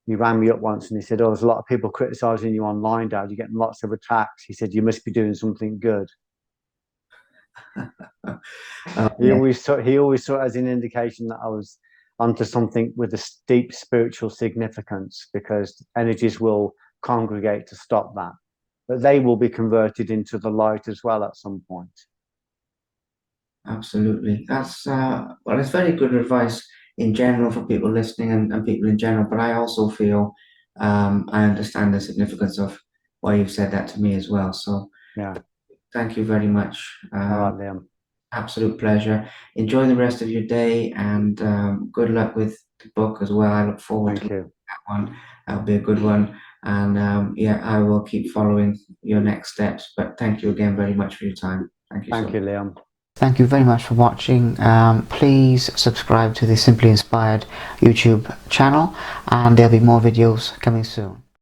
he rang me up once and he said, "Oh, there's a lot of people criticizing you online, Dad. You're getting lots of attacks." He said, "You must be doing something good." He yeah, always saw it as an indication that I was onto something with a deep spiritual significance because energies will congregate to stop that. But they will be converted into the light as well at some point. absolutely. Well, it's very good advice in general for people listening and people in general. But I also feel I understand the significance of why you've said that to me as well. So Yeah. thank you very much. All right, Liam. Absolute pleasure. Enjoy the rest of your day and good luck with the book as well. I look forward to Thank you. that one. That'll be a good one. And yeah, I will keep following your next steps. But thank you again very much for your time. Thank you so Thank much. you, Liam. Thank you very much for watching. Please subscribe to the Simply Inspired YouTube channel, and there'll be more videos coming soon.